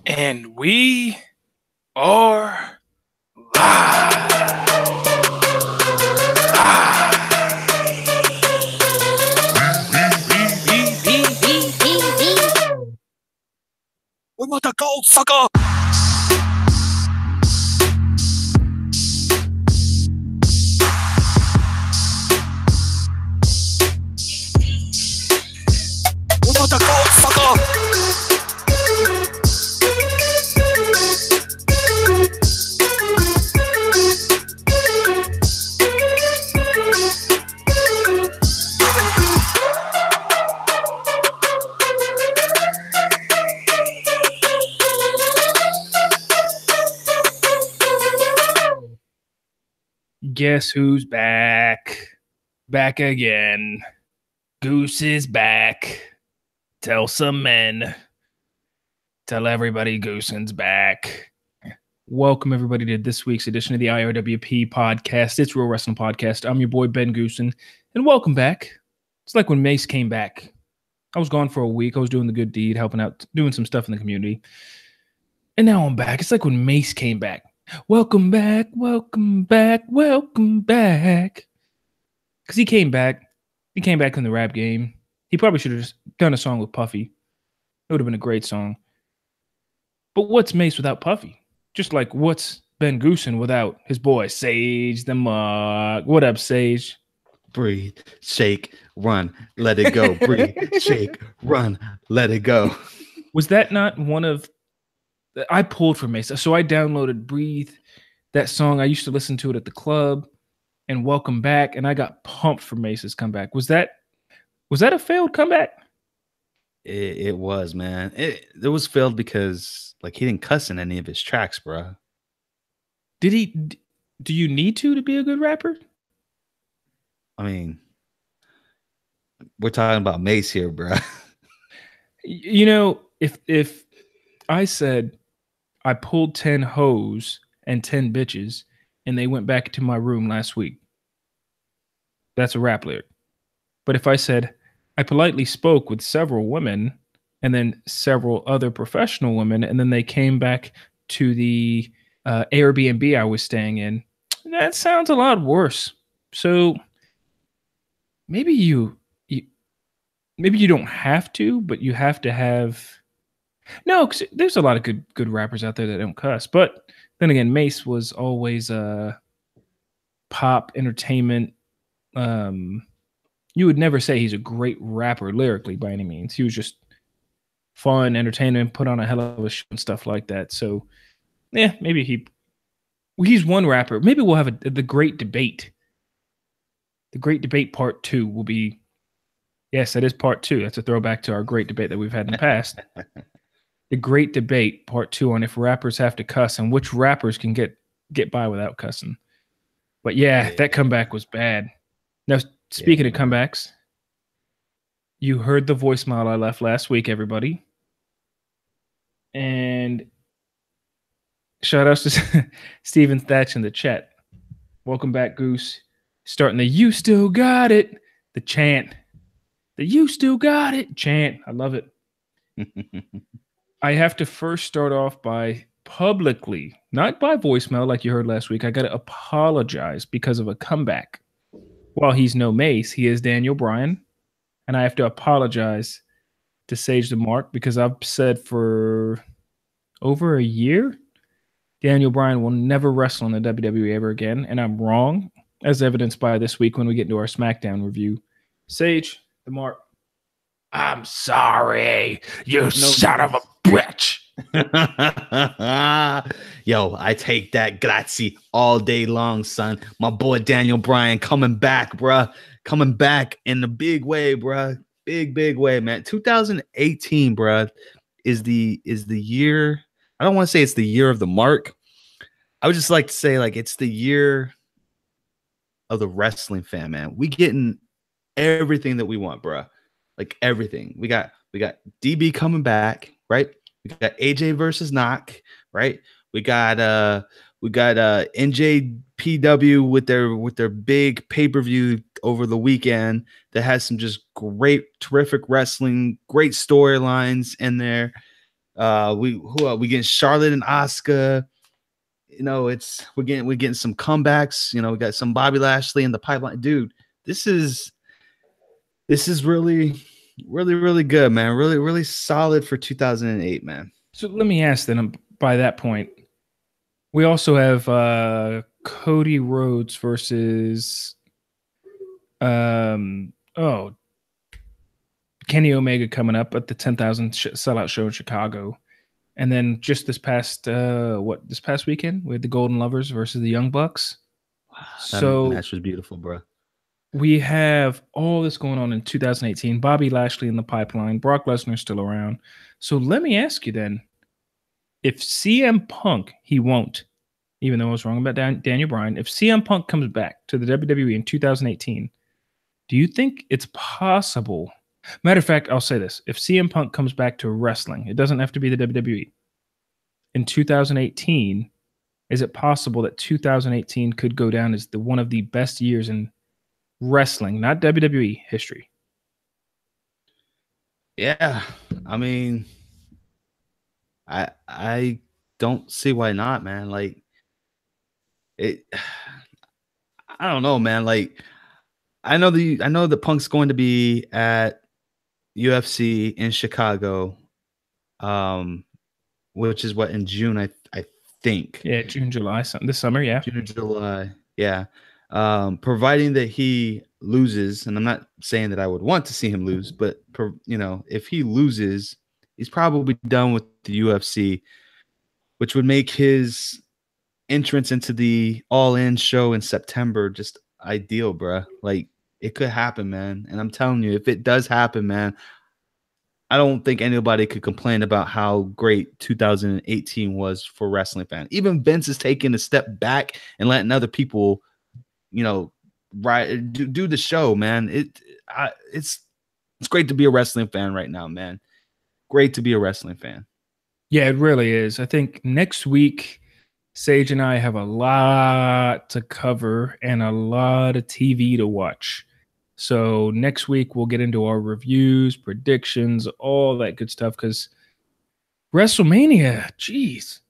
And we are live. We want the gold, sucker. We want the gold, sucker. Guess who's back? Back again. Goose is back. Tell some men. Tell everybody Goosen's back. Welcome, everybody, to this week's edition of the IRWP podcast. It's Real Wrestling Podcast. I'm your boy, Ben Goosen, and welcome back. It's like when Mace came back. I was gone for a week. I was doing the good deed, helping out, doing some stuff in the community. And now I'm back. It's like when Mace came back. Welcome back, welcome back, welcome back. Because he came back. He came back in the rap game. He probably should have just done a song with Puffy. It would have been a great song. But what's Mace without Puffy? Just like what's Ben Goosen without his boy, Sage the Mug. What up, Sage? Breathe, shake, run, let it go. Breathe, shake, run, let it go. Was that not one of... I pulled from Mace. So I downloaded Breathe, that song. I used to listen to it at the club, and Welcome Back, and I got pumped for Mace's comeback. Was that a failed comeback? It was, man. It was failed because like he didn't cuss in any of his tracks, bro. Did he? Do you need to be a good rapper? I mean, we're talking about Mace here, bro. You know, if I said I pulled 10 hoes and 10 bitches and they went back to my room last week, that's a rap lyric. But if I said I politely spoke with several women and then several other professional women and then they came back to the Airbnb I was staying in, that sounds a lot worse. So maybe you don't have to, but you have to have... No, because there's a lot of good rappers out there that don't cuss. But then again, Mace was always pop entertainment. You would never say he's a great rapper lyrically by any means. He was just fun, entertainment, put on a hell of a show and stuff like that. So, yeah, maybe he's one rapper. Maybe we'll have the Great Debate. The Great Debate Part 2 will be... Yes, that is Part 2. That's a throwback to our great debate that we've had in the past. The Great Debate Part 2 on if rappers have to cuss and which rappers can get by without cussing. But yeah, that comeback was bad. Now, speaking of comebacks, you heard the voicemail I left last week, everybody. And shout outs to Steven Thatch in the chat. Welcome back, Goose. Starting the "You Still Got It," the chant. The "You Still Got It" chant. I love it. I have to first start off by publicly, not by voicemail like you heard last week. I got to apologize because of a comeback. While he's no Mace, he is Daniel Bryan. And I have to apologize to Sage the Mark because I've said for over a year, Daniel Bryan will never wrestle in the WWE ever again. And I'm wrong, as evidenced by this week when we get into our SmackDown review. Sage the Mark, I'm sorry, you son of a bitch. Yo, I take that grazie all day long, son. My boy Daniel Bryan coming back, bruh. Coming back in the big way, bruh. Big way, man. 2018, bruh, is the year. I don't want to say it's the year of the mark. I would just like to say, like, it's the year of the wrestling fan, man. We getting everything that we want, bruh. Like everything. We got DB coming back, right? We got AJ versus Knock, right? We got NJPW with their big pay-per-view over the weekend that has some just great, terrific wrestling, great storylines in there. We getting Charlotte and Asuka. You know, we're getting some comebacks. You know, we got some Bobby Lashley in the pipeline, dude. This is really, really, really good, man. Really, really solid for 2008, man. So let me ask then. By that point, we also have Cody Rhodes versus Kenny Omega coming up at the 10,000 sellout show in Chicago. And then just this past weekend, we had the Golden Lovers versus the Young Bucks. Wow, that match was beautiful, bro. We have all this going on in 2018. Bobby Lashley in the pipeline. Brock Lesnar still around. So let me ask you then, if CM Punk, he won't, even though I was wrong about Daniel Bryan, if CM Punk comes back to the WWE in 2018, do you think it's possible? Matter of fact, I'll say this. If CM Punk comes back to wrestling, it doesn't have to be the WWE. In 2018, is it possible that 2018 could go down as one of the best years in wrestling, not WWE history? Yeah, I mean, I don't see why not, man. Like it, I don't know, man. Like I know the Punk's going to be at UFC in Chicago, which is what, in June, I think. Yeah, June, July, this summer, yeah. June, July, yeah. Providing that he loses, and I'm not saying that I would want to see him lose, but if he loses, he's probably done with the UFC, which would make his entrance into the All In show in September just ideal, bruh. Like, it could happen, man. And I'm telling you, if it does happen, man, I don't think anybody could complain about how great 2018 was for wrestling fans. Even Vince is taking a step back and letting other people, do the show, man. It's great to be a wrestling fan right now, man. Great to be a wrestling fan. Yeah, it really is. I think next week, Sage and I have a lot to cover and a lot of TV to watch. So next week, we'll get into our reviews, predictions, all that good stuff, because WrestleMania, geez,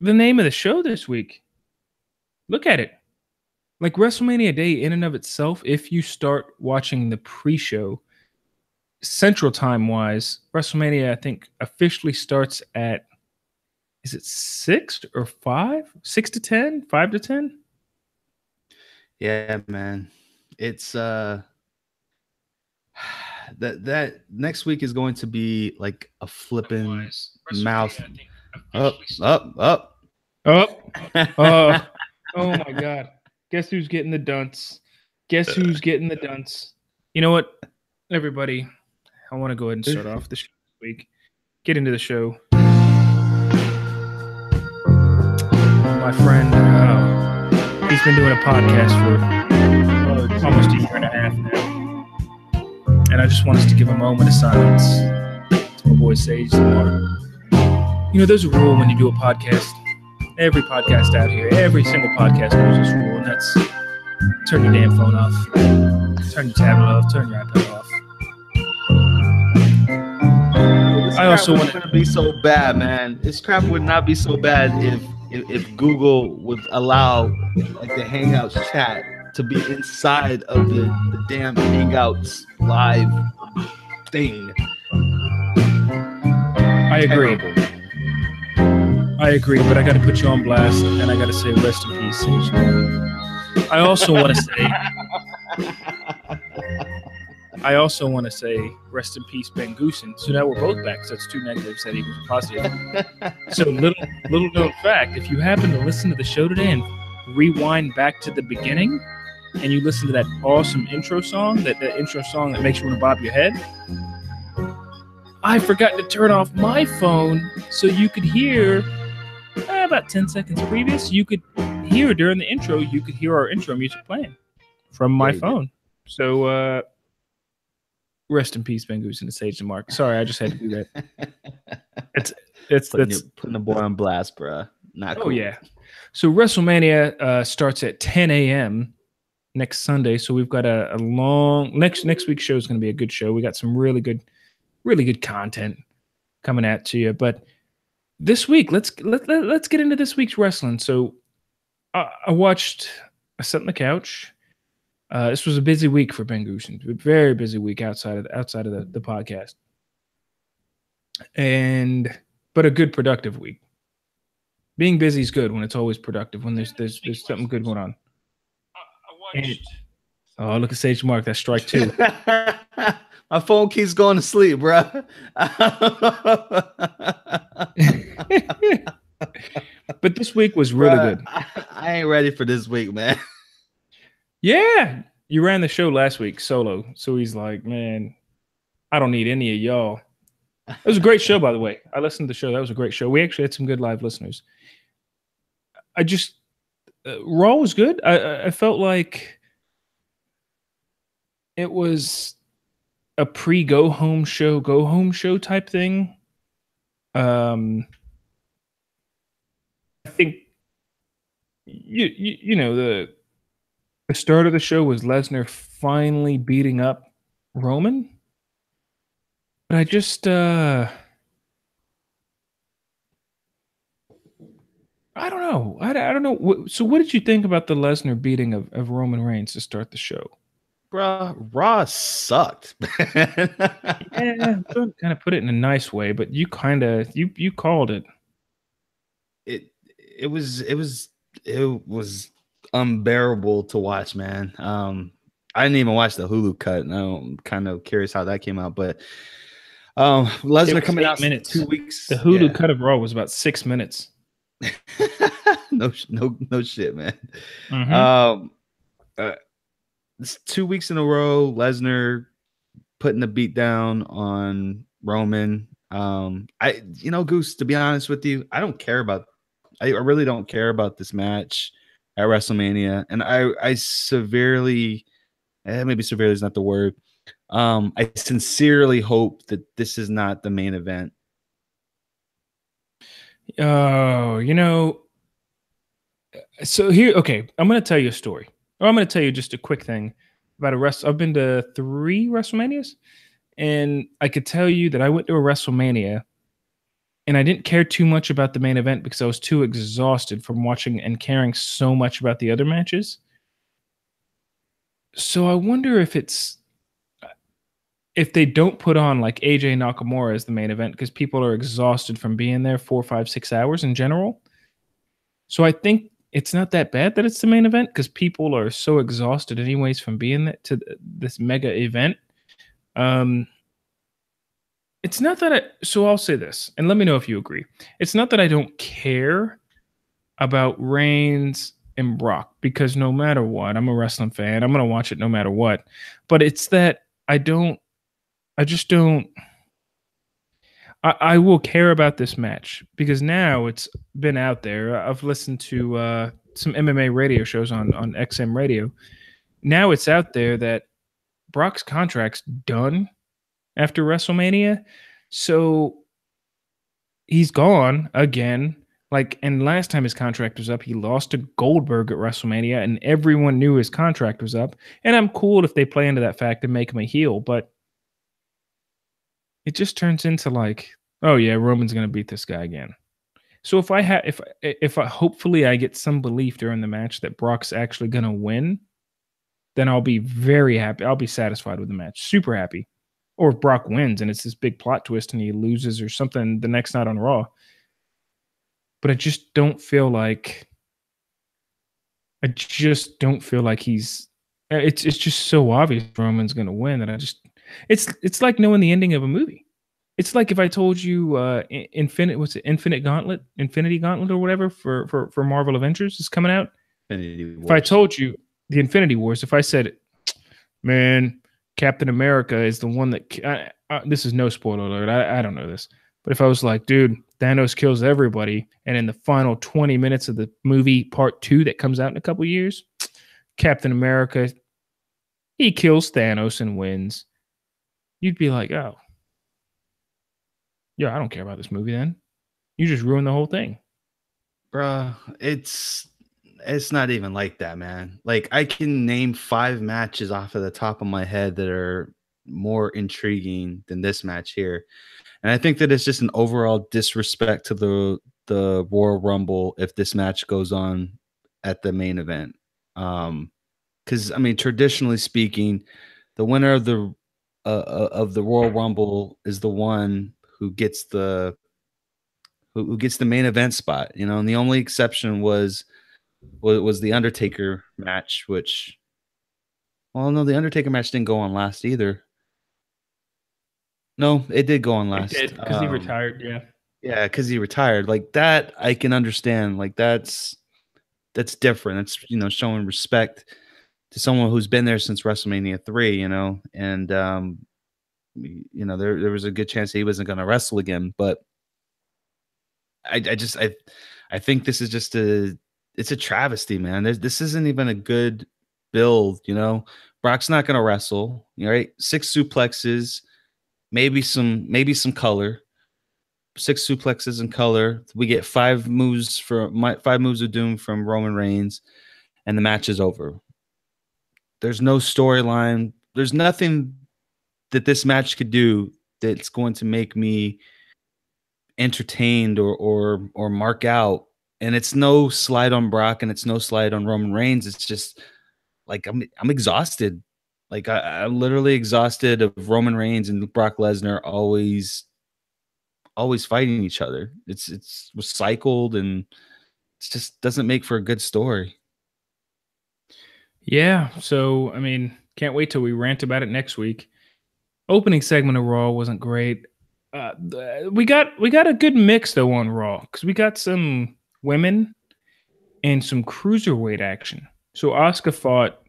the name of the show this week. Look at it. Like WrestleMania Day in and of itself, if you start watching the pre-show, Central Time-wise, WrestleMania, I think, officially starts at, is it 6 or 5? 6 to 10? 5 to 10? Yeah, man. It's that next week is going to be like a flipping mouth. Up. Oh my God. Guess who's getting the dunce? You know what, everybody? I want to go ahead and start off the show this week. Get into the show. My friend, he's been doing a podcast for almost a year and a half now. And I just want us to give a moment of silence to my boy Sage Lamar. You know, there's a rule when you do a podcast. Every podcast out here, every single podcast knows this rule, and that's turn your damn phone off. Turn your tablet off. Turn your iPad off. I also want to be so bad, man. This crap would not be so bad if Google would allow like the Hangouts chat to be inside of the damn Hangouts live thing. I agree. But I got to put you on blast, and I got to say rest in peace, Sage. I also want to say rest in peace, Ben Goose. So now we're both back. So that's two negatives that equals a positive. So little known fact: if you happen to listen to the show today and rewind back to the beginning, and you listen to that awesome intro song, that intro song that makes you want to bob your head, I forgot to turn off my phone so you could hear about 10 seconds previous. You could hear during the intro. You could hear our intro music playing from my phone. So. Rest in peace, Ben Goose and Sage and Mark. Sorry, I just had to do that. It's putting the boy on blast, bro. Not cool. Oh yeah. So WrestleMania starts at 10 a.m. next Sunday. So we've got a long next week's show is going to be a good show. We got some really good content coming at to you. But this week, let's get into this week's wrestling. So I watched. I sat on the couch. This was a busy week for Ben Goose, a very busy week outside of the podcast, but a good productive week. Being busy is good when it's always productive. When there's something good going on. Oh, look at Sage Mark. That's strike 2. My phone keeps going to sleep, bro. But this week was really good. I ain't ready for this week, man. Yeah, you ran the show last week solo, so he's like, man, I don't need any of y'all. It was a great show, by the way. I listened to the show. That was a great show. We actually had some good live listeners. Raw was good. I felt like it was a pre-go home show type thing. I think you know the start of the show was Lesnar finally beating up Roman, but I just I don't know. I don't know. So what did you think about the Lesnar beating of Roman Reigns to start the show? Bro, Raw sucked. Yeah, kind of put it in a nice way, but you kind of you called it. It was unbearable to watch, man. I didn't even watch the Hulu cut, and I'm kind of curious how that came out. But Lesnar coming out minutes. 2 weeks. The Hulu cut of Raw was about 6 minutes. no shit, man. Mm-hmm. It's 2 weeks in a row. Lesnar putting the beat down on Roman. Goose, to be honest with you, I really don't care about this match at WrestleMania. And I severely, maybe severely is not the word. I sincerely hope that this is not the main event. Oh, so here, okay, I'm going to tell you a story. Or I'm going to tell you just a quick thing about I've been to 3 WrestleManias, and I could tell you that I went to a WrestleMania and I didn't care too much about the main event because I was too exhausted from watching and caring so much about the other matches. So I wonder if they don't put on like AJ Nakamura as the main event because people are exhausted from being there 4, 5, 6 hours in general. So I think it's not that bad that it's the main event because people are so exhausted anyways from being there to this mega event. It's not that so I'll say this, and let me know if you agree. It's not that I don't care about Reigns and Brock, because no matter what, I'm a wrestling fan. I'm going to watch it no matter what. But it's that I just don't. I will care about this match because now it's been out there. I've listened to some MMA radio shows on XM radio. Now it's out there that Brock's contract's done after WrestleMania. So he's gone again. And last time his contract was up, he lost to Goldberg at WrestleMania, and everyone knew his contract was up. And I'm cool if they play into that fact and make him a heel, but it just turns into oh yeah, Roman's going to beat this guy again. So if I hopefully I get some belief during the match that Brock's actually going to win, then I'll be very happy. I'll be satisfied with the match. Super happy. Or if Brock wins and it's this big plot twist and he loses or something the next night on Raw. But I just don't feel like he's it's just so obvious Roman's going to win that it's like knowing the ending of a movie. It's like if I told you Infinity Gauntlet or whatever for Marvel Avengers is coming out. If I told you the Infinity Wars, if I said, man, Captain America is the one that this is no spoiler alert. I don't know this, but if I was like, dude, Thanos kills everybody, and in the final 20 minutes of the movie Part 2 that comes out in a couple years, Captain America, he kills Thanos and wins. You'd be like, oh, yeah, I don't care about this movie then. You just ruined the whole thing. Bruh, it's not even like that, man. I can name 5 matches off of the top of my head that are more intriguing than this match here. And I think that it's just an overall disrespect to the Royal Rumble if this match goes on at the main event. Because I mean, traditionally speaking, the winner of the Royal Rumble is the one who gets who gets the main event spot. You know, and the only exception was the Undertaker match, which well, no, the Undertaker match didn't go on last either. No, it did go on It last. did because he retired. Yeah. Yeah, because he retired. Like that, I can understand. Like that's different. That's showing respect to someone who's been there since WrestleMania 3. And there was a good chance he wasn't going to wrestle again. But I think this is just it's a travesty, man. This isn't even a good build. Brock's not going to wrestle. Right? 6 suplexes, maybe some color. 6 suplexes in color. We get 5 moves of doom from Roman Reigns, and the match is over. There's no storyline. There's nothing that this match could do that's going to make me entertained or mark out. And it's no slide on Brock, and it's no slide on Roman Reigns. It's just like I'm exhausted. Like I'm literally exhausted of Roman Reigns and Brock Lesnar always fighting each other. It's recycled, and it just doesn't make for a good story. Yeah. So, I mean, can't wait till we rant about it next week. Opening segment of Raw wasn't great. We got a good mix though on Raw because we got some women and some cruiserweight action. So Asuka fought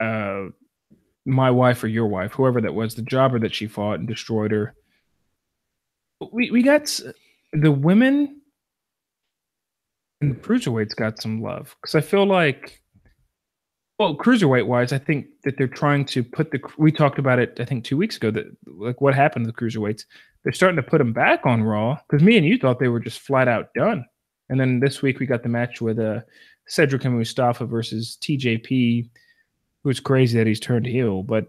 uh, my wife or your wife, whoever that was, the jobber that she fought and destroyed her. We got the women and the cruiserweights got some love because I feel like, well, cruiserweight wise, I think that they're trying to put we talked about it, I think 2 weeks ago, that like what happened to the cruiserweights. They're starting to put them back on Raw because me and you thought they were just flat out done. And then this week we got the match with Cedric and Mustafa versus TJP, who's crazy that he's turned heel, but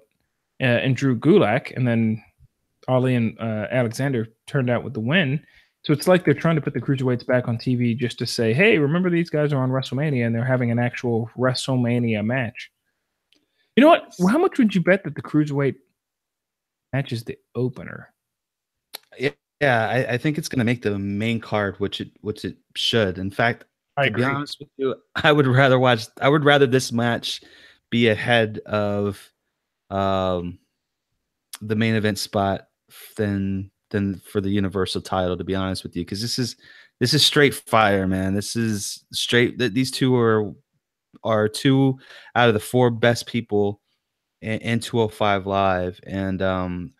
and Drew Gulak, and then Ali and Alexander turned out with the win. So it's like they're trying to put the cruiserweights back on TV just to say, hey, remember these guys are on WrestleMania and they're having an actual WrestleMania match. You know what? How much would you bet that the cruiserweight match is the opener? Yeah, I think it's going to make the main card, which it should. In fact, I to be agree. honest with you, I would rather this match be ahead of um, the main event spot than for the Universal title. To be honest with you, because this is straight fire, man. This is straight. That these two are 2 out of the 4 best people in 205 Live, and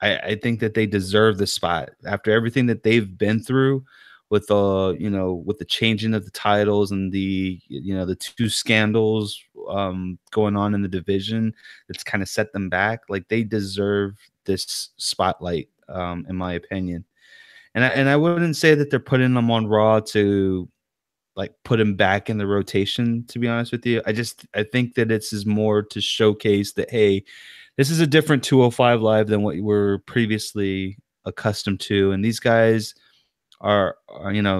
I think that they deserve the spot after everything that they've been through with with the changing of the titles and the 2 scandals going on in the division that's kind of set them back. Like they deserve this spotlight, in my opinion. And I wouldn't say that they're putting them on Raw to like put him back in the rotation, to be honest with you. I think that it's is more to showcase that, hey, this is a different 205 Live than what you were previously accustomed to. And these guys are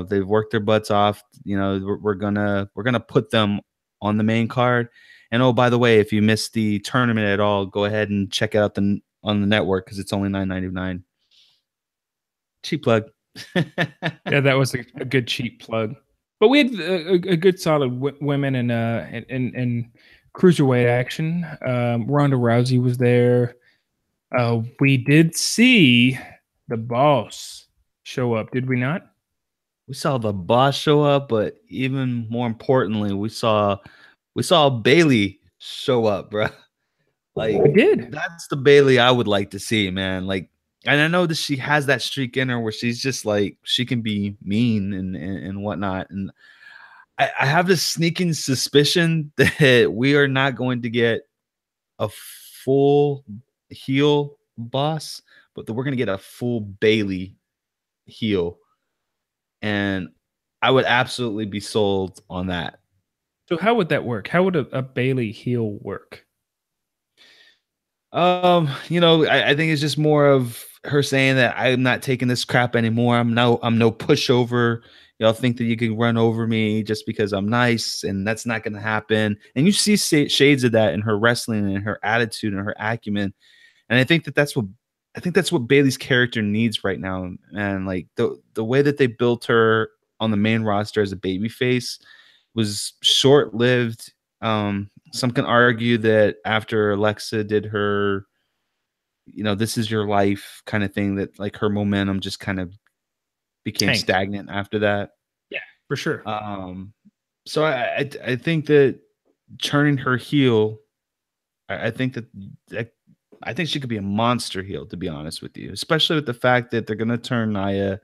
they've worked their butts off. We're gonna put them on the main card. And oh, by the way, if you missed the tournament at all, go ahead and check it out on the network because it's only $9.99. Cheap plug. Yeah, that was a good cheap plug. But we had a good solid women and cruiserweight action. Ronda Rousey was there. We did see the boss show up, did we not? We saw the boss show up, but even more importantly, we saw Bailey show up, bro. Like We did. that's the Bailey I would like to see, man. Like, and I know that she has that streak in her where she's just like she can be mean and whatnot. And I have this sneaking suspicion that we are not going to get a full heel boss, but that we're gonna get a full Bailey heel. And I would absolutely be sold on that. So how would that work? How would a Bailey heel work? I think it's just more of her saying that I'm not taking this crap anymore. I'm no pushover. Y'all think that you can run over me just because I'm nice, and that's not going to happen. And you see shades of that in her wrestling and her attitude and her acumen. And I think that's what Bailey's character needs right now. And like the way that they built her on the main roster as a babyface was short lived. Some can argue that after Alexa did her, this is your life kind of thing, that like her momentum just kind of became Tanked. stagnant after that. Yeah, for sure. So I think that turning her heel, I think that I think she could be a monster heel, to be honest with you, especially with the fact that they're gonna turn Nia,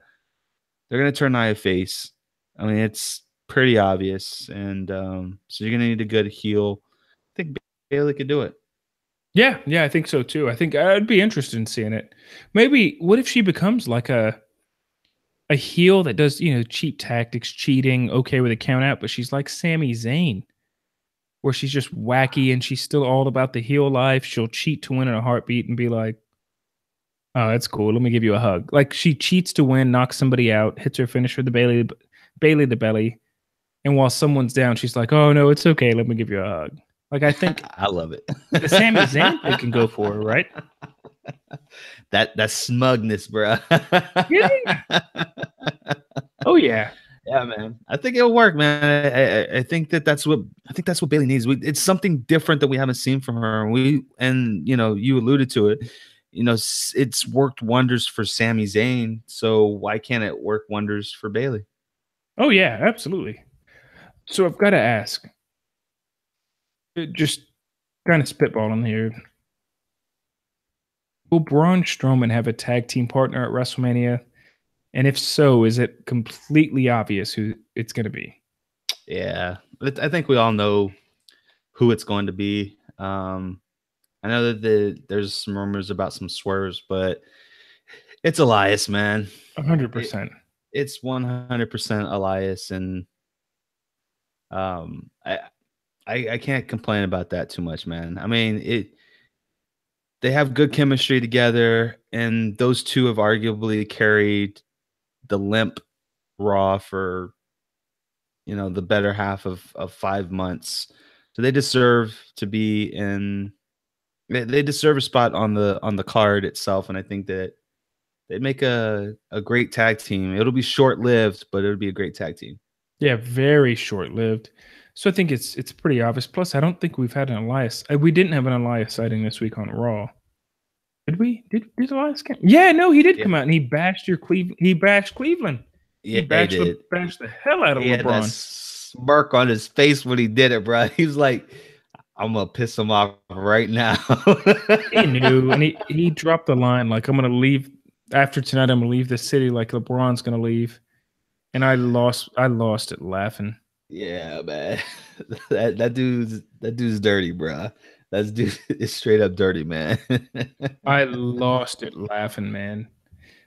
face. I mean, it's pretty obvious, and so you're gonna need a good heel. I think Bailey could do it. Yeah, I think so too. I think I'd be interested in seeing it. Maybe what if she becomes like a heel that does, cheap tactics, cheating, okay with a count out, but she's like Sami Zayn, where she's just wacky and she's still all about the heel life. She'll cheat to win in a heartbeat and be like, "Oh, that's cool. Let me give you a hug." Like she cheats to win, knocks somebody out, hits her finisher, the Bailey the belly, and while someone's down, she's like, "Oh no, it's okay. Let me give you a hug." Like I think I love it. the Sami Zayn they can go for, right? That smugness, bro. Yeah. Oh yeah. Yeah, man. I think it'll work, man. I think that's what Bailey needs. It's something different that we haven't seen from her. You alluded to it. It's worked wonders for Sami Zayn. So why can't it work wonders for Bailey? Oh yeah, absolutely. So I've got to ask, just kind of spitballing here. Will Braun Strowman have a tag team partner at WrestleMania? And if so, is it completely obvious who it's going to be? Yeah, I think we all know who it's going to be. I know that there's some rumors about some swerves, but it's Elias, man. 100%. It's 100% Elias, and I I can't complain about that too much, man. I mean, they have good chemistry together, and those two have arguably carried the limp Raw for the better half of 5 months. So they deserve to be in. They deserve a spot on the card itself, and I think that they make a great tag team. It'll be short lived, but it'll be a great tag team. Yeah, very short lived. So I think it's pretty obvious. Plus, I don't think we've had an Elias. We didn't have an Elias sighting this week on Raw. Did we? Did Elias come? Yeah, no, he did Yeah. come out and he bashed He bashed Cleveland. Yeah, He bashed, he did. bashed the hell out of He had that LeBron. smirk on his face when he did it, bro. He was like, "I'm gonna piss him off right now." He knew, and he dropped the line like, "I'm gonna leave after tonight. I'm gonna leave the city like LeBron's gonna leave." And I lost it laughing. Yeah, man. That dude's dirty, bro. That dude is straight up dirty, man. I lost it laughing, man.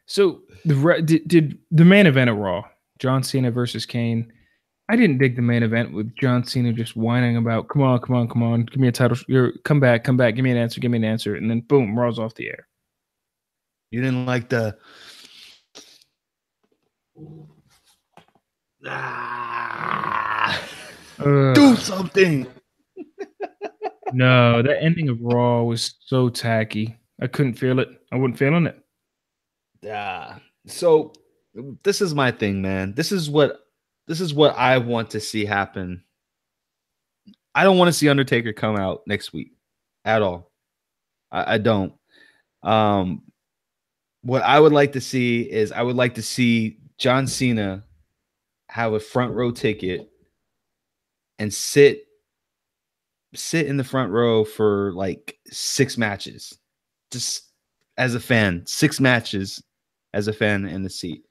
So did the main event at Raw, John Cena versus Kane. I didn't dig the main event with John Cena just whining about, come on, give me a title, come back, give me an answer, and then boom, Raw's off the air. You didn't like the do something. No, that ending of Raw was so tacky. I couldn't feel it. I wasn't feeling it. So this is my thing, man. This is what I want to see happen. I don't want to see Undertaker come out next week at all. I don't. What I would like to see is I would like to see John Cena have a front row ticket and sit in the front row for like 6 matches. Just as a fan, 6 matches as a fan in the seat.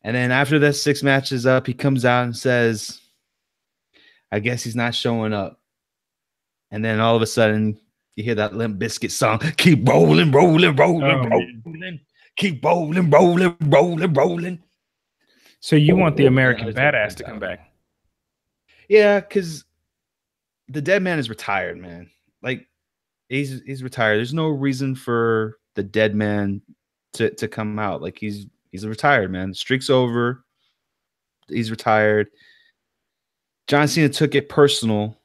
And then after that 6 matches up, he comes out and says, I guess he's not showing up. And then all of a sudden, you hear that Limp Bizkit song. Keep rolling, rolling, rolling. Keep rolling, rolling, rolling, rolling. So you want the American Badass to come back? Yeah, because the dead man is retired, man. Like, He's retired. There's no reason for the dead man to come out. Like he's a retired man. The streak's over. He's retired. John Cena took it personal.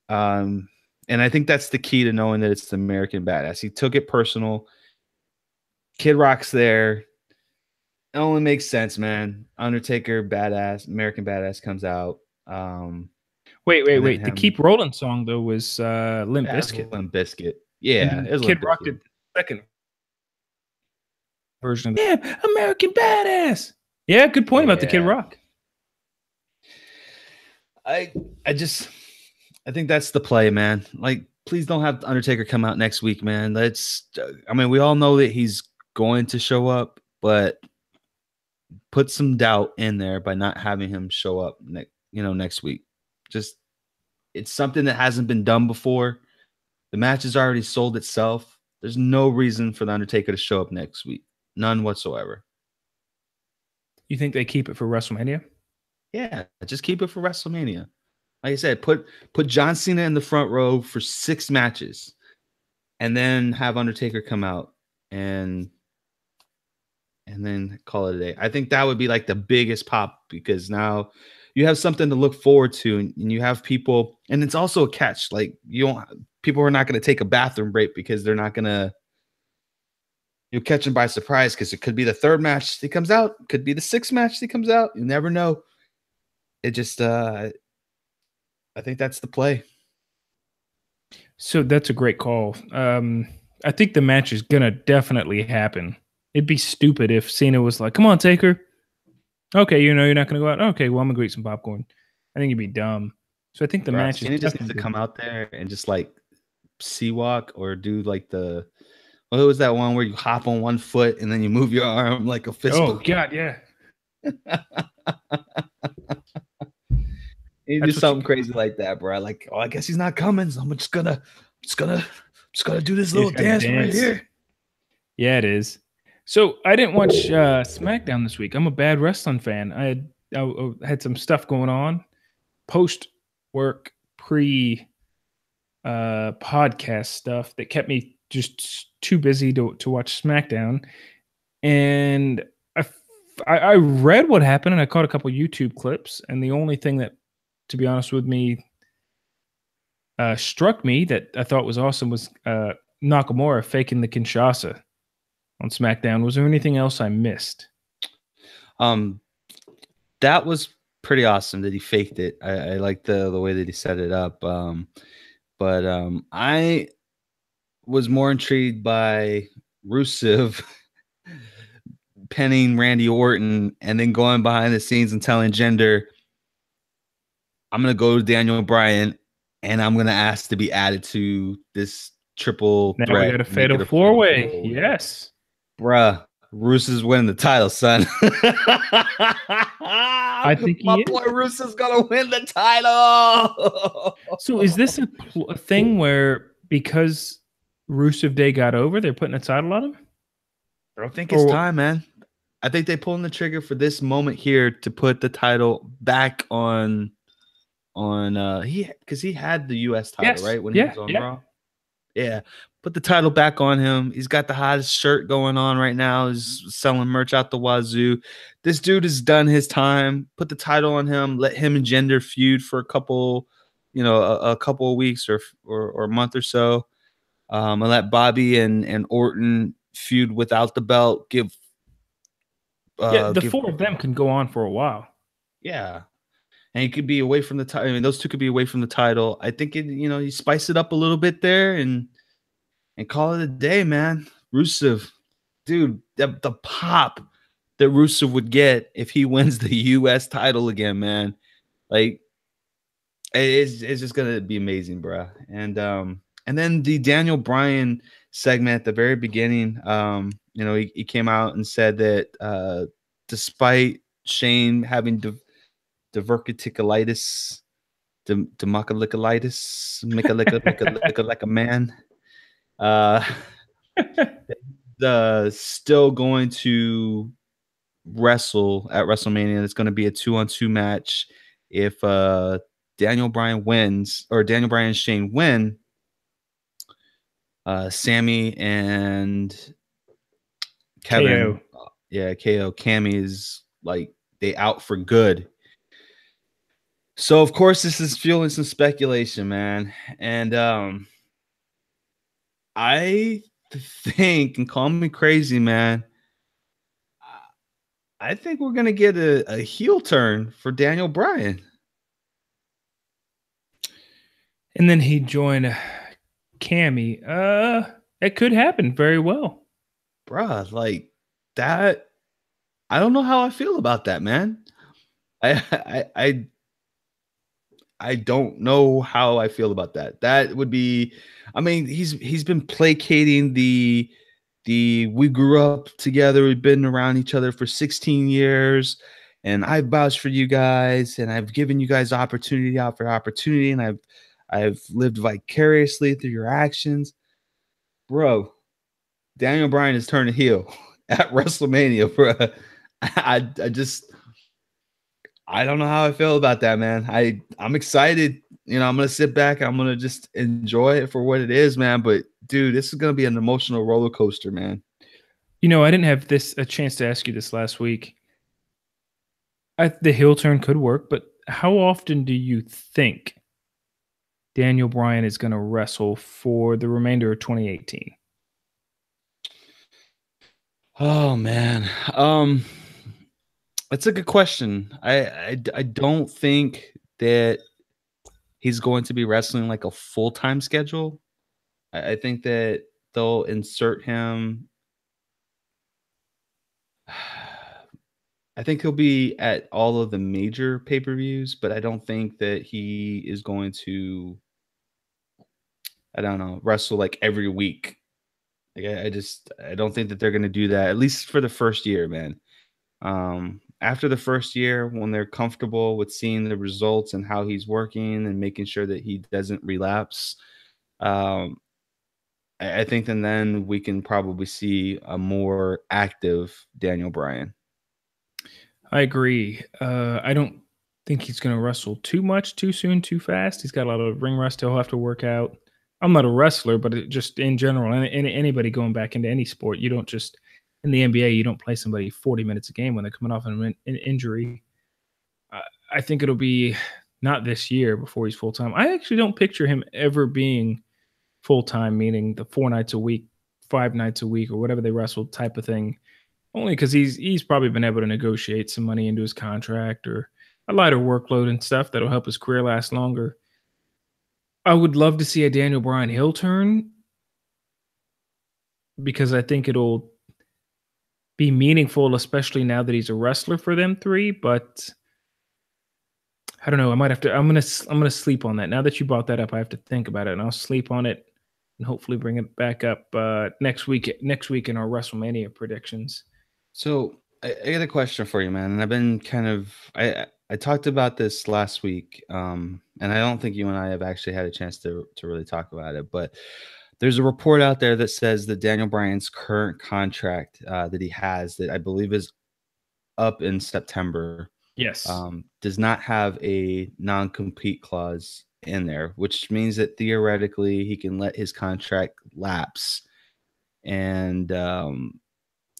And I think that's the key to knowing that it's the American Badass. He took it personal. Kid Rock's there. It only makes sense, man. Undertaker, badass, American Badass comes out. Wait. The Keep Rolling song though was Limp Bizkit. Limp Bizkit. Yeah, it was Kid Rock did the second version of that. Yeah, American Badass. Yeah, good point about the Kid Rock. I think that's the play, man. Like, please don't have Undertaker come out next week, man. I mean, we all know that he's going to show up, but put some doubt in there by not having him show up next week. Just, it's something that hasn't been done before. The match has already sold itself. There's no reason for the Undertaker to show up next week. None whatsoever. You think they keep it for WrestleMania? Yeah, just keep it for WrestleMania. Like I said, put John Cena in the front row for 6 matches, and then have Undertaker come out and then call it a day. I think that would be like the biggest pop, because now you have something to look forward to, and you have people, and it's also a catch. Like, people are not going to take a bathroom break because they're not going to, you'll catch them by surprise, because it could be the 3rd match that comes out, could be the 6th match that comes out. You never know. It just, I think that's the play. So that's a great call. I think the match is gonna definitely happen. It'd be stupid if Cena was like, "Come on, Taker. Okay, you're not gonna go out. Okay, well, I'm gonna go eat some popcorn." I think it'd be dumb. So I think the match Cena just needs to come out there and just like sea walk, or do like what was that one where you hop on one foot and then you move your arm like a fist? Oh God, yeah. You do something crazy like that, bro. Like, I guess he's not coming, so I'm just gonna do this little dance right here. Yeah, it is. So I didn't watch SmackDown this week. I'm a bad wrestling fan. I had some stuff going on, post work, pre podcast stuff that kept me just too busy to watch SmackDown. And I read what happened, and I caught a couple YouTube clips, and the only thing that, to be honest with me, struck me that I thought was awesome was Nakamura faking the Kinshasa on SmackDown. Was there anything else I missed? That was pretty awesome that he faked it. I like the way that he set it up. But I was more intrigued by Rusev penning Randy Orton and then going behind the scenes and telling Jinder, I'm going to go to Daniel Bryan and I'm going to ask to be added to this triple now threat. We got a fatal 4-way. Yes. Bruh, Rusev's winning the title, son. I think my boy Rusev's going to win the title. So is this a thing where because Rusev Day got over, they're putting a title on him? I don't think it's time, man. I think they're pulling the trigger for this moment here to put the title back on because he had the US title, right? When he was on Raw. Yeah. Put the title back on him. He's got the hottest shirt going on right now. He's selling merch out the wazoo. This dude has done his time. Put the title on him. Let him and Jinder feud for a couple of weeks or a month or so. And let Bobby and Orton feud without the belt. The 4 of them can go on for a while. Yeah. And he could be away from the title. I mean, those 2 could be away from the title. I think you spice it up a little bit there and call it a day, man. Rusev, dude, the pop that Rusev would get if he wins the US title again, man. Like, it's just gonna be amazing, bro. And then the Daniel Bryan segment at the very beginning, he came out and said that despite Shane having diverticulitis, democolitis, make like a man, still going to wrestle at WrestleMania. It's going to be a 2-on-2 match. If Daniel Bryan wins, or Daniel Bryan and Shane win, Sammy and KO. Kevin, yeah, KO, Cammy is like they out for good. So of course this is fueling some speculation, man. And I think, and call me crazy, man, I think we're gonna get a heel turn for Daniel Bryan. And then he'd join Cammy. It could happen very well. Bruh, like that. I don't know how I feel about that, man. I I I I don't know how I feel about that. That would be, I mean, he's been placating the we grew up together, we've been around each other for 16 years, and I've vouched for you guys, and I've given you guys opportunity after opportunity, and I've lived vicariously through your actions. Bro, Daniel Bryan is turning heel at WrestleMania, bro. I just I don't know how I feel about that, man. I'm excited. You know, I'm gonna sit back. I'm gonna just enjoy it for what it is, man. But dude, this is gonna be an emotional roller coaster, man. You know, I didn't have a chance to ask you this last week. The heel turn could work, but how often do you think Daniel Bryan is going to wrestle for the remainder of 2018? Oh man, that's a good question. I don't think that he's going to be wrestling like a full time schedule. I think that they'll insert him. I think he'll be at all of the major pay-per-views, but I don't think that he is going to, I don't know, wrestle like every week. Like I don't think that they're going to do that, at least for the first year, man. After the first year, when they're comfortable with seeing the results and how he's working and making sure that he doesn't relapse, um, I think then we can probably see a more active Daniel Bryan. I agree. I don't think he's going to wrestle too much, too soon, too fast. He's got a lot of ring rust he'll have to work out. I'm not a wrestler, but just in general, anybody going back into any sport, you don't just in the NBA, you don't play somebody 40 minutes a game when they're coming off an injury. I think it'll be not this year before he's full time. I actually don't picture him ever being full time, meaning the 4 nights a week, 5 nights a week, or whatever they wrestle type of thing. Only because he's probably been able to negotiate some money into his contract or a lighter workload and stuff that'll help his career last longer. I would love to see a Daniel Bryan heel turn because I think it'll be meaningful, especially now that he's a wrestler for them three. But I don't know. I might have to. I'm gonna sleep on that. Now that you brought that up, I have to think about it, and I'll sleep on it and hopefully bring it back up next week. Next week in our WrestleMania predictions. So I got a question for you, man. And I've been kind of I talked about this last week, and I don't think you and I have actually had a chance to really talk about it. But there's a report out there that says that Daniel Bryan's current contract that he has, that I believe is up in September, Yes. does not have a non-compete clause in there, which means that theoretically he can let his contract lapse, and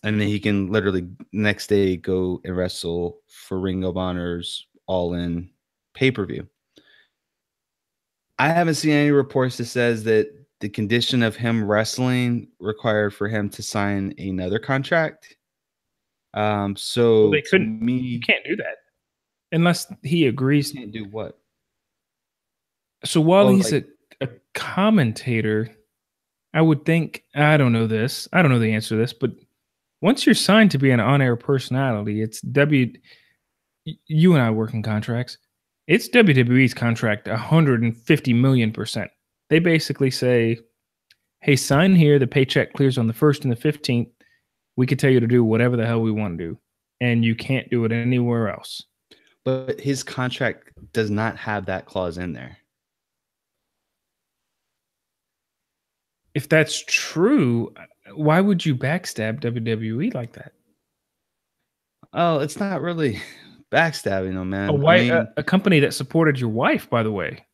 then he can literally next day go and wrestle for Ring of Honor's All In pay-per-view. I haven't seen any reports that says that the condition of him wrestling required for him to sign another contract. Well, So they to couldn't. You me, can't do that unless he agrees. can't do what? So while Oh, he's like a commentator, I would think I don't know this. I don't know the answer to this, but once you're signed to be an on-air personality, it's you and I work in contracts. It's WWE's contract 150 million%. They basically say, "Hey, sign here. The paycheck clears on the 1st and the 15th. We could tell you to do whatever the hell we want to do, and you can't do it anywhere else." but his contract does not have that clause in there. If that's true, why would you backstab WWE like that? Oh, it's not really backstabbing, though, A man. I wife, mean, a company that supported your wife, by the way.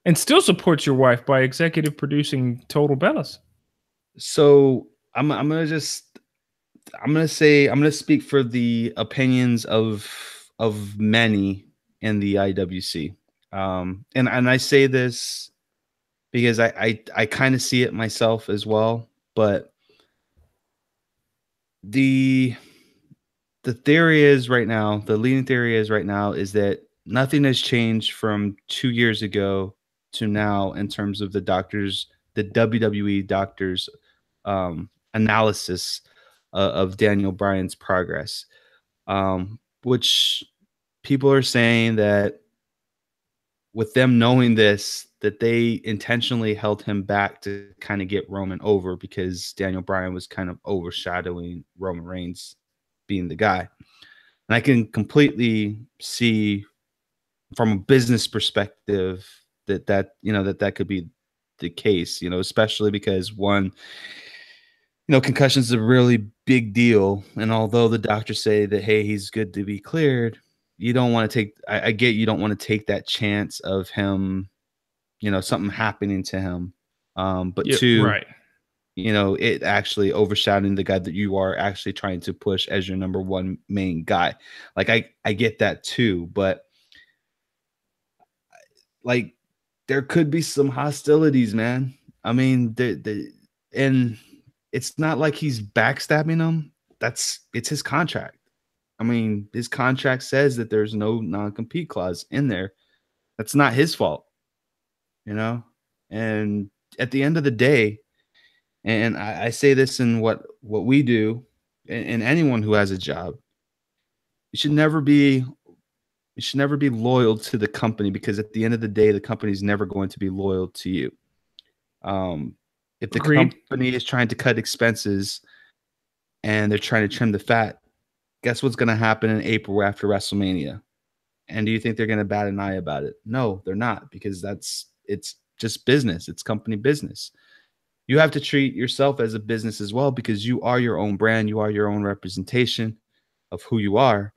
And still supports your wife by executive producing Total Bellas. So I'm gonna speak for the opinions of many in the IWC. And I say this because I kind of see it myself as well, but the theory is right now, the leading theory is right now is that nothing has changed from 2 years ago to now in terms of the WWE doctors analysis of Daniel Bryan's progress, which people are saying that with them knowing this, that they intentionally held him back to kind of get Roman over because Daniel Bryan was kind of overshadowing Roman Reigns being the guy. And I can completely see from a business perspective that could be the case, especially because one, concussion is a really big deal. And although the doctors say that, hey, he's good to be cleared, you don't want to take, I get you don't want to take that chance of him, something happening to him. But Yep, two, right. it actually overshadowing the guy that you are actually trying to push as your number one main guy. Like I get that too, but like there could be some hostilities, man. I mean, and it's not like he's backstabbing them. It's his contract. I mean, his contract says that there's no non-compete clause in there. That's not his fault, And at the end of the day, and I say this in what we do, and anyone who has a job, you should never be loyal to the company, because at the end of the day, the company is never going to be loyal to you. If the Agreed. company is trying to cut expenses and they're trying to trim the fat, guess what's going to happen in April after WrestleMania? And do you think they're going to bat an eye about it? No, they're not, because it's just business. It's company business. You have to treat yourself as a business as well, because you are your own brand. You are your own representation of who you are.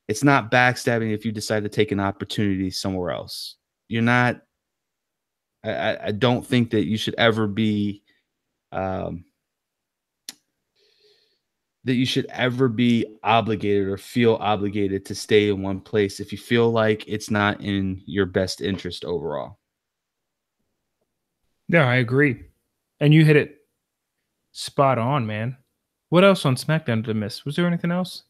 It's not backstabbing if you decide to take an opportunity somewhere else. You're not. I don't think that you should ever be obligated or feel obligated to stay in one place if you feel like it's not in your best interest overall. Yeah, I agree. And you hit it spot on, man. What else on SmackDown did I miss? Was there anything else?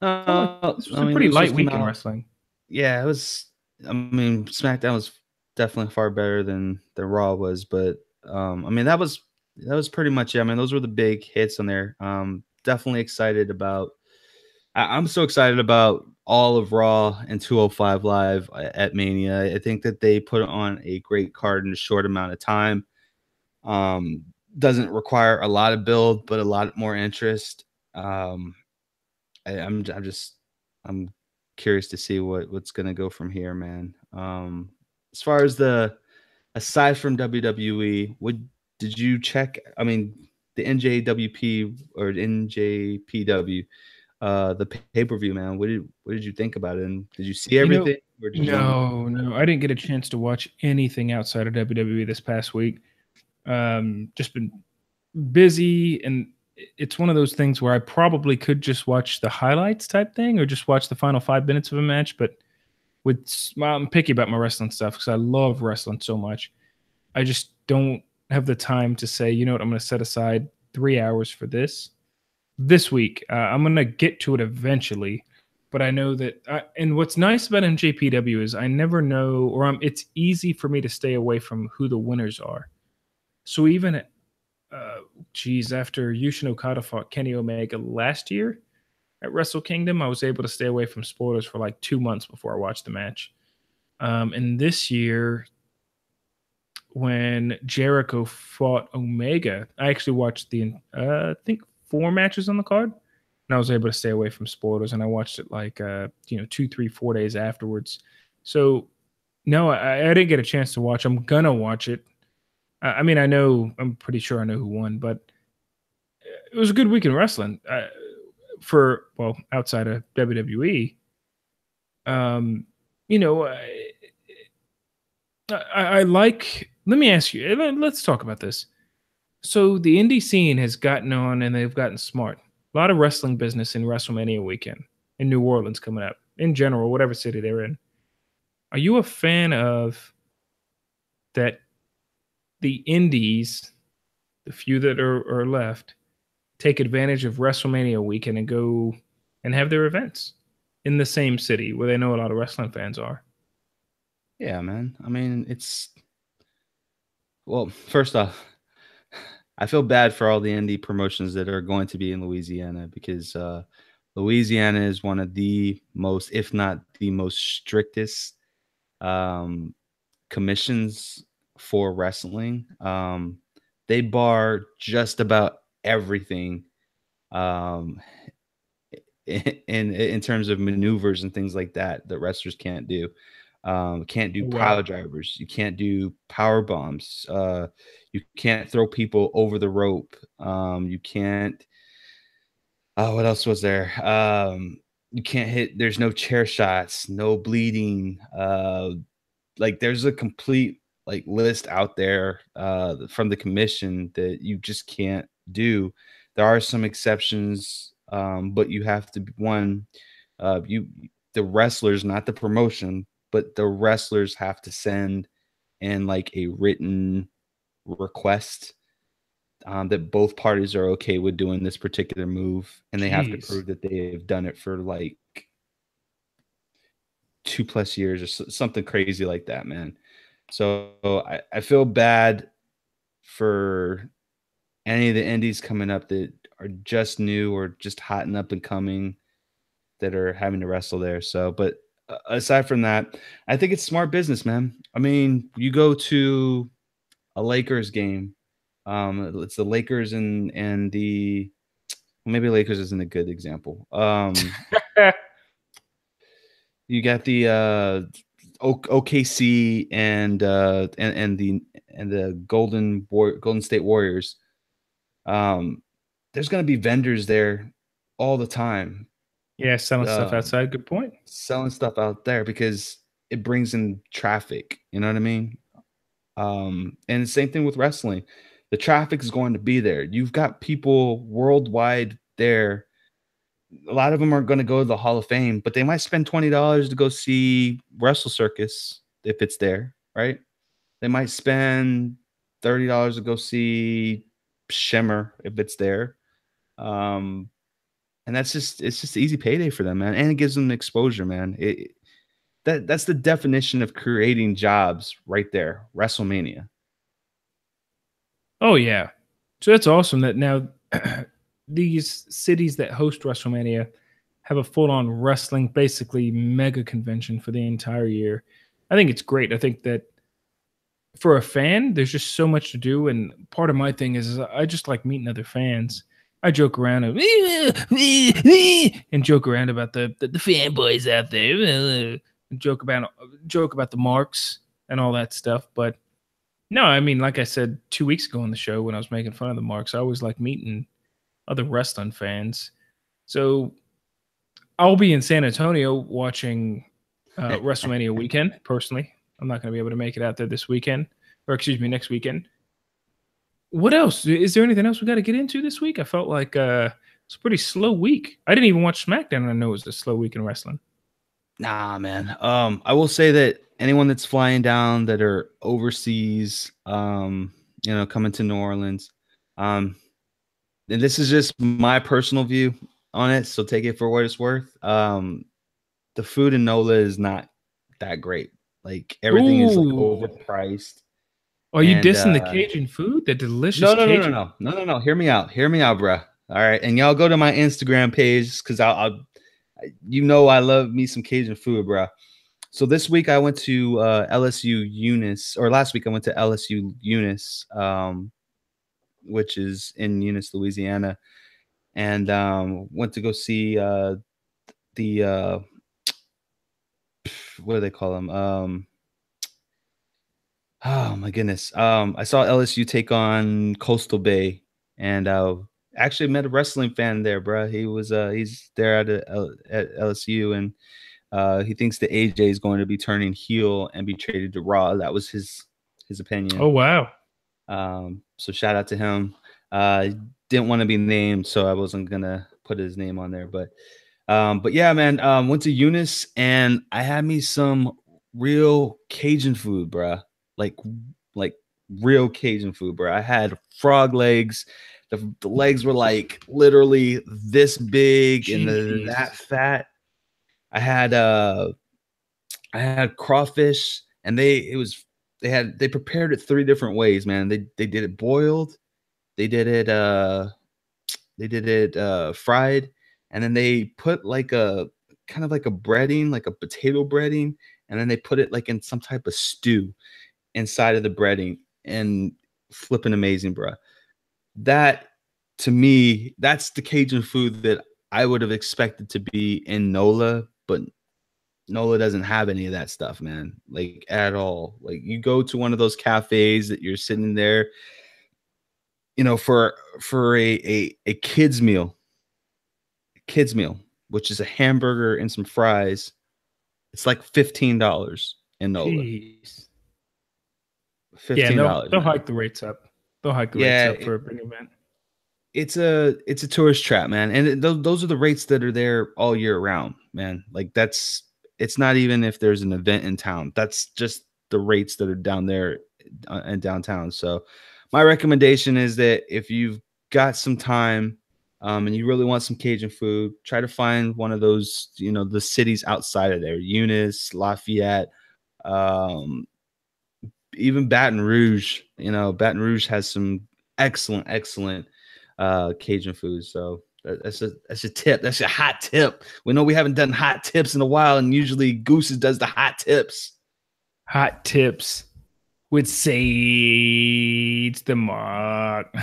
I felt like this was I a mean, pretty this was light come week in out. wrestling. Yeah, it was. I mean, SmackDown was definitely far better than Raw was, but I mean, that was pretty much it. I mean, those were the big hits on there. Definitely excited about. I'm so excited about all of Raw and 205 Live at Mania. I think that they put on a great card in a short amount of time. Doesn't require a lot of build, but a lot more interest. I'm curious to see what's gonna go from here, man. As far as aside from WWE, did you check? I mean, the NJWP or NJPW, the pay per view, man. What did you think about it? And did you see You know, everything, or did you? no, I didn't get a chance to watch anything outside of WWE this past week. Just been busy, and it's one of those things where I probably could just watch the highlights type thing, or just watch the final 5 minutes of a match. But I'm picky about my wrestling stuff because I love wrestling so much. I just don't have the time to say, you know what, I'm going to set aside 3 hours for this week. I'm going to get to it eventually, but I know that. And what's nice about NJPW is I never know, or it's easy for me to stay away from who the winners are. So even, after Yushin Okada fought Kenny Omega last year at Wrestle Kingdom, I was able to stay away from spoilers for like 2 months before I watched the match. And this year, when Jericho fought Omega, I actually watched I think 4 matches on the card, and I was able to stay away from spoilers. And I watched it like 2, 3, 4 days afterwards. So no, I didn't get a chance to watch. I'm gonna watch it. I mean, I'm pretty sure I know who won, but it was a good week in wrestling outside of WWE. Um, you know, I like. Let me ask you. Let's talk about this. So the indie scene has gotten on, and they've gotten smart. A lot of wrestling business in WrestleMania weekend in New Orleans coming up. In general, whatever city they're in. Are you a fan of that? The indies, the few that are left, take advantage of WrestleMania weekend and go and have their events in the same city where they know a lot of wrestling fans are. Yeah, man. I mean, it's well, first off, I feel bad for all the indie promotions that are going to be in Louisiana because Louisiana is one of the most, if not the most strictest um, commissions for wrestling. They bar just about everything um, in terms of maneuvers and things like that that wrestlers can't do. Can't do Oh, wow. pile drivers. You can't do power bombs. You can't throw people over the rope. You can't. What else was there? You can't hit. There's no chair shots. No bleeding. Like there's a complete like list out there from the commission that you just can't do. There are some exceptions, but you have to one you the wrestlers, not the promotion, but the wrestlers have to send in like a written request that both parties are okay with doing this particular move, and they have to Jeez. prove that they've done it for like 2+ years or something crazy like that, man. So I feel bad for any of the indies coming up that are just new or just hot and up and coming that are having to wrestle there. So, but aside from that, I think it's smart business, man. I mean, you go to a Lakers game. It's the Lakers and the maybe Lakers isn't a good example. You got the OKC and the Golden State Warriors. There's going to be vendors there all the time Yeah, selling stuff um, outside. Good point. selling stuff out there because it brings in traffic. You know what I mean? And the same thing with wrestling. The traffic is going to be there. You've got people worldwide there. A lot of them are going to go to the Hall of Fame, but they might spend $20 to go see Wrestle Circus if it's there, right? They might spend $30 to go see Shimmer if it's there. Um, and it's just easy payday for them, man. And it gives them exposure, man. That's the definition of creating jobs right there. WrestleMania. Oh yeah. So that's awesome that now these cities that host WrestleMania have a full-on wrestling, basically mega convention for the entire year. I think it's great. I think that for a fan, there's just so much to do, and part of my thing is I just like meeting other fans. I joke around and, and joke around about the fanboys out there, and joke about the marks and all that stuff. But no, I mean, like I said 2 weeks ago on the show when I was making fun of the marks, I always like meeting other wrestling fans. So I'll be in San Antonio watching WrestleMania weekend. Personally, I'm not going to be able to make it out there this weekend, or excuse me, next weekend. What else? Is there anything else we got to get into this week? I felt like it's a pretty slow week. I didn't even watch SmackDown, and I know it was a slow week in wrestling. Nah, man. I will say that anyone that's flying down that are overseas, coming to New Orleans, um, and this is just my personal view on it, so take it for what it's worth. The food in NOLA is not that great. Like everything is like Ooh, overpriced. are you And dissing the Cajun food? The delicious no, no, no, no, Cajun. no, no, no, no. Hear me out. Hear me out, bro. All right, and y'all go to my Instagram page because I love me some Cajun food, bro. So this week I went to LSU Eunice, or last week I went to LSU Eunice, which is in Eunice, Louisiana, and went to go see the what do they call them? Oh my goodness. I saw LSU take on Coastal Bay, and actually met a wrestling fan there, bro. He's there at LSU, and He thinks that AJ is going to be turning heel and be traded to Raw. That was his opinion. Oh wow. So shout out to him. Didn't want to be named, so I wasn't gonna put his name on there. But yeah, man. Went to Eunice and I had me some real Cajun food, bruh. Like real Cajun food, bruh. I had frog legs. The legs were like literally this big and that fat. I had crawfish, and they prepared it 3 different ways, man. They did it boiled, they did it fried, and then they put like a kind of like a breading, like a potato breading, and then they put it like in some type of stew inside of the breading, and flipping amazing, bro. That to me, that's the Cajun food that I would have expected to be in NOLA, but NOLA doesn't have any of that stuff, man. Like at all. Like you go to one of those cafes that you're sitting there, you know, for a kids meal, which is a hamburger and some fries. It's like $15 in NOLA. Jeez. $15. Yeah, they'll hike the rates up. They'll hike the rates up for a big event. It's a tourist trap, man, and those are the rates that are there all year round, man. Like it's not even if there's an event in town. That's just the rates that are down there in downtown. So my recommendation is that if you've got some time and you really want some Cajun food, try to find one of those, you know, the cities outside of there, Eunice, Lafayette, even Baton Rouge. You know, Baton Rouge has some excellent Cajun food. So that's a tip. That's a hot tip. We know we haven't done hot tips in a while, and usually Goose does the hot tips. Hot tips with Sage the Mark.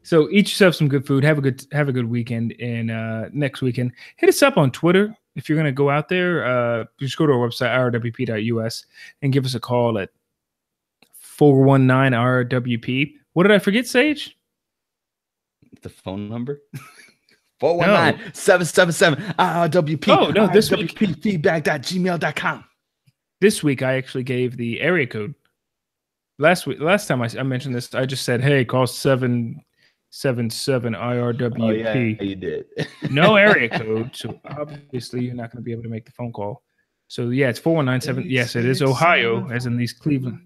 So eat yourself some good food. Have a good weekend. And next weekend, hit us up on Twitter if you're gonna go out there. Just go to our website irwp.us and give us a call at 419 IRWP. What did I forget, Sage? The phone number? 419-777 IRWP. Oh, no, this week. feedback.gmail.com. This week, I actually gave the area code. Last time I mentioned this, I just said, hey, call 777 IRWP. Oh, yeah, you did. No area code, so obviously you're not going to be able to make the phone call. So, yeah, it's 4197. Yes, it is Ohio, as in these Cleveland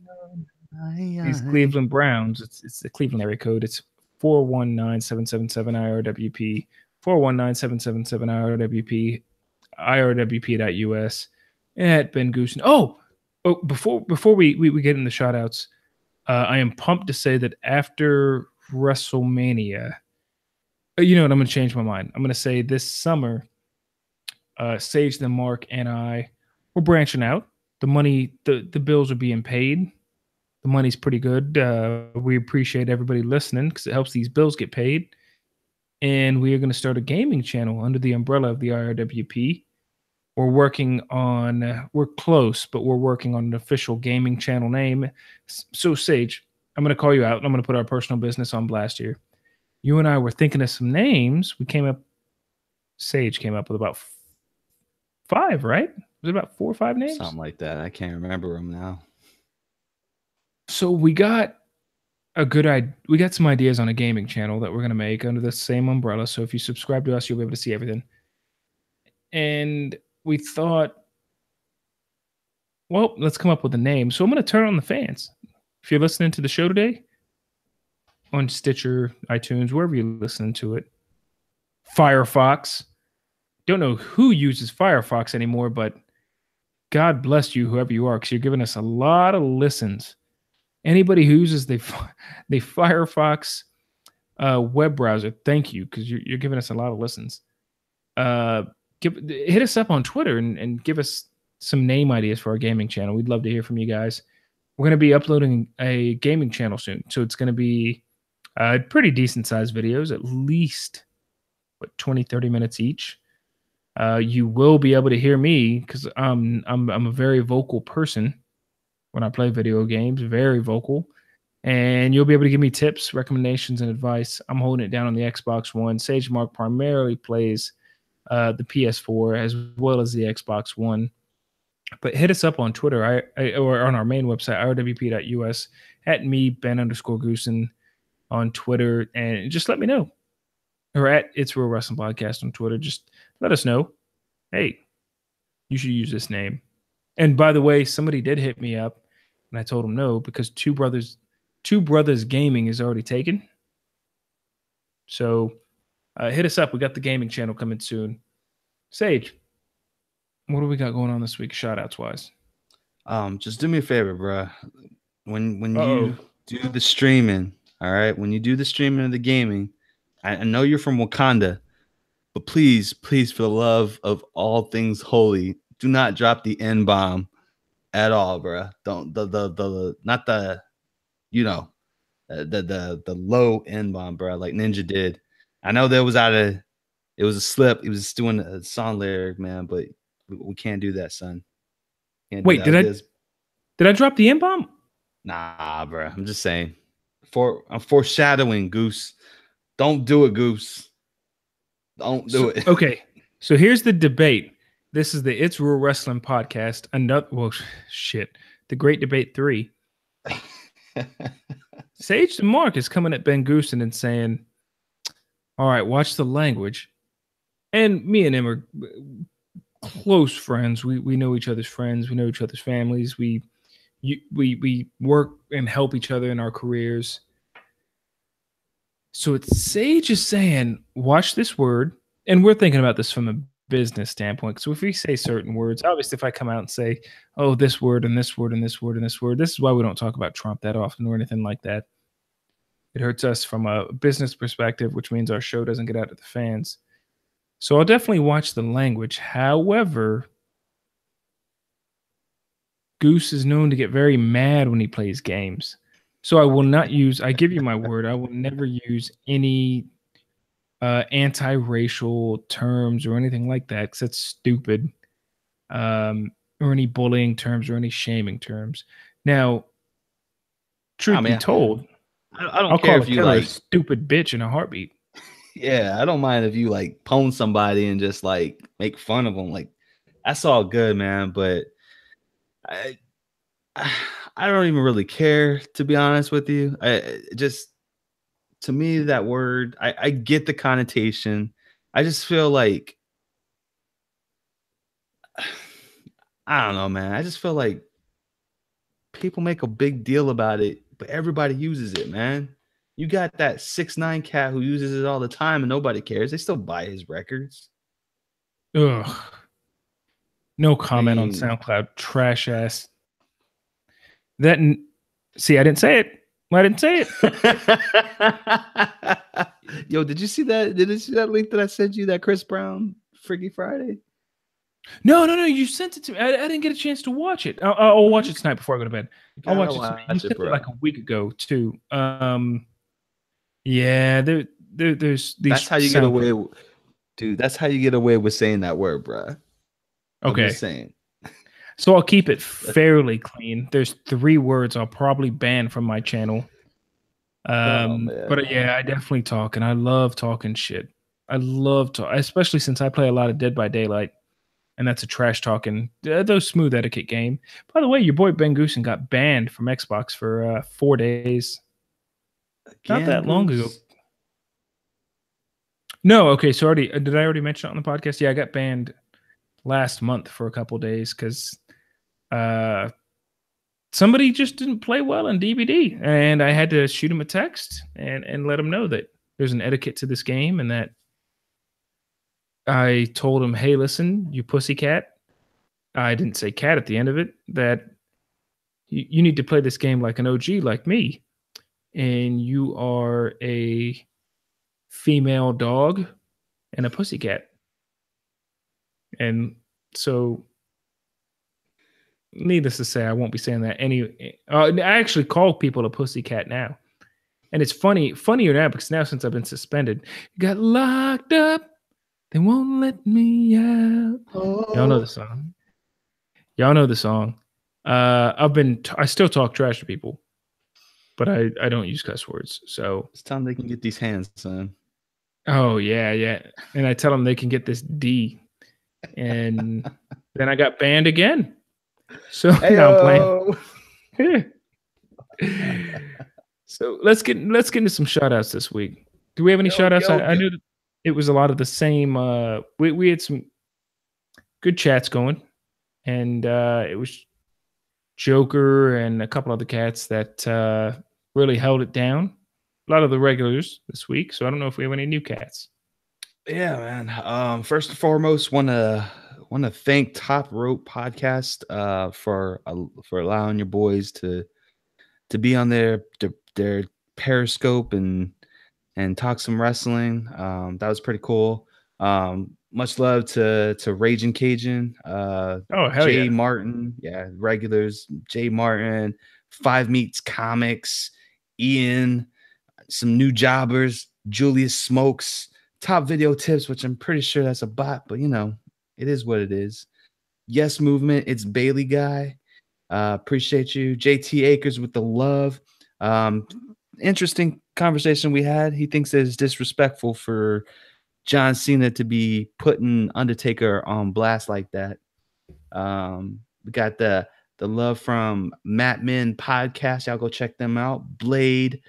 Browns. It's the Cleveland area code. It's 419-777 IRWP, 419-777 IRWP, IRWP.us, at Ben Goose. Oh, before we get in the shout outs, I am pumped to say that after WrestleMania, you know what, I'm going to change my mind. I'm going to say this summer, Sage the Mark and I, we're branching out. The money, the bills are being paid. The money's pretty good. We appreciate everybody listening because it helps these bills get paid. And we are going to start a gaming channel under the umbrella of the IRWP. We're close, but we're working on an official gaming channel name. So, Sage, I'm going to call you out. And I'm going to put our personal business on blast here. You and I were thinking of some names. Sage came up with about 5, right? Was it about 4 or 5 names? Something like that. I can't remember them now. So we got we got some ideas on a gaming channel that we're going to make under the same umbrella. So if you subscribe to us, you'll be able to see everything. And we thought, well, let's come up with a name. So I'm going to turn on the fans. If you're listening to the show today on Stitcher, iTunes, wherever you're listening to it, Firefox. Don't know who uses Firefox anymore, but God bless you, whoever you are, because you're giving us a lot of listens. Anybody who uses the Firefox web browser, thank you, because you're giving us a lot of listens. Hit us up on Twitter and give us some name ideas for our gaming channel. We'd love to hear from you guys. We're going to be uploading a gaming channel soon, so it's going to be pretty decent sized videos, at least 20, 30 minutes each. You will be able to hear me because I'm a very vocal person when I play video games, very vocal. And you'll be able to give me tips, recommendations, and advice. I'm holding it down on the Xbox One. Sage Mark primarily plays the PS4 as well as the Xbox One. But hit us up on Twitter or on our main website, irwp.us, at me, Ben_Goosen on Twitter, and just let me know. Or at It's Real Wrestling Podcast on Twitter. Just let us know. Hey, you should use this name. And by the way, somebody did hit me up, and I told them no because Two Brothers Gaming is already taken. So hit us up. We got the gaming channel coming soon. Sage, what do we got going on this week, shout-outs wise? Just do me a favor, bro. When you do the streaming, all right? When you do the streaming of the gaming, I know you're from Wakanda, but please, for the love of all things holy, do not drop the N-bomb at all, bro. Don't not the the low N-bomb, bro, like Ninja did. I know it was a slip. He was just doing a song lyric, man, but we can't do that, son. Wait, did I drop the N-bomb? Nah, bro. I'm just saying. I'm foreshadowing, Goose. Don't do it, Goose. Don't do it. Okay, so here's the debate. This is the It's Real Wrestling Podcast. The Great Debate 3. Sage the Mark is coming at Ben Goosen and saying, all right, watch the language. And me and him are close friends. We know each other's friends. We know each other's families. We work and help each other in our careers. So it's Sage is saying, watch this word. And we're thinking about this from a business standpoint. So if we say certain words, obviously if I come out and say, oh, this word and this word and this word and this word, this is why we don't talk about Trump that often or anything like that. It hurts us from a business perspective, which means our show doesn't get out to the fans. So I'll definitely watch the language. However, Goose is known to get very mad when he plays games. So I will not use, I give you my word, I will never use any anti-racial terms or anything like that because that's stupid. Or any bullying terms or any shaming terms. Now, truth be told, I'll care if you like a stupid bitch in a heartbeat. Yeah, I don't mind if you like pwn somebody and just like make fun of them. Like that's all good, man. But I don't even really care, to be honest with you. To me, that word, I get the connotation. I just feel like I don't know, man. I just feel like people make a big deal about it, but everybody uses it, man. You got that 6ix9ine cat who uses it all the time and nobody cares. They still buy his records. Ugh. No comment on SoundCloud. Trash ass. See, I didn't say it. I didn't say it. Yo, did you see that? Did you see that link that I sent you? That Chris Brown Freaky Friday? No. You sent it to me. I didn't get a chance to watch it. I'll watch it tonight before I go to bed. I'll watch it tonight. You sent it like a week ago too. Yeah, there's these. That's how you get away, dude. That's how you get away with saying that word, bro. Okay. I'm just saying. So I'll keep it fairly clean. There's 3 words I'll probably ban from my channel. But yeah, I definitely talk, and I love talking shit. I love talk, especially since I play a lot of Dead by Daylight, and that's a trash talking, those smooth etiquette game. By the way, your boy Ben Goosen got banned from Xbox for 4 days. Not that long ago. No, okay. So did I already mention it on the podcast? Yeah, I got banned last month for a couple days because somebody just didn't play well in DVD, and I had to shoot him a text and let him know that there's an etiquette to this game, and that I told him, hey, listen, you pussycat. I didn't say cat at the end of it, that you need to play this game like an OG like me. And you are a female dog and a pussycat. And so, needless to say, I won't be saying that I actually call people a pussycat now. And it's funnier now because now since I've been suspended, got locked up, they won't let me out. Oh. Y'all know the song. I still talk trash to people, but I don't use cuss words. So it's time they can get these hands, son. Oh yeah. And I tell them they can get this D, and then I got banned again. So now I'm playing. Heyo. So let's get into some shout outs this week. Do we have any shout outs? I Yo. knew that it was a lot of the same. We had some good chats going, and it was Joker and a couple other cats that really held it down. A lot of the regulars this week. So I don't know if we have any new cats. Yeah, man. First and foremost, want to thank Top Rope Podcast for allowing your boys to be on their Periscope and talk some wrestling. That was pretty cool. Much love to Raging Cajun, Oh hell Jay yeah! Martin, yeah, regulars, Jay Martin, Five Meats Comics, Ian, some new jobbers, Julius Smokes, Top Video Tips, which I'm pretty sure that's a bot, but it is what it is. Yes Movement, it's Bailey Guy. Appreciate you. JT Akers with the love. Interesting conversation we had. He thinks that it's disrespectful for John Cena to be putting Undertaker on blast like that. We got the love from Matt Min podcast. Y'all go check them out. Blade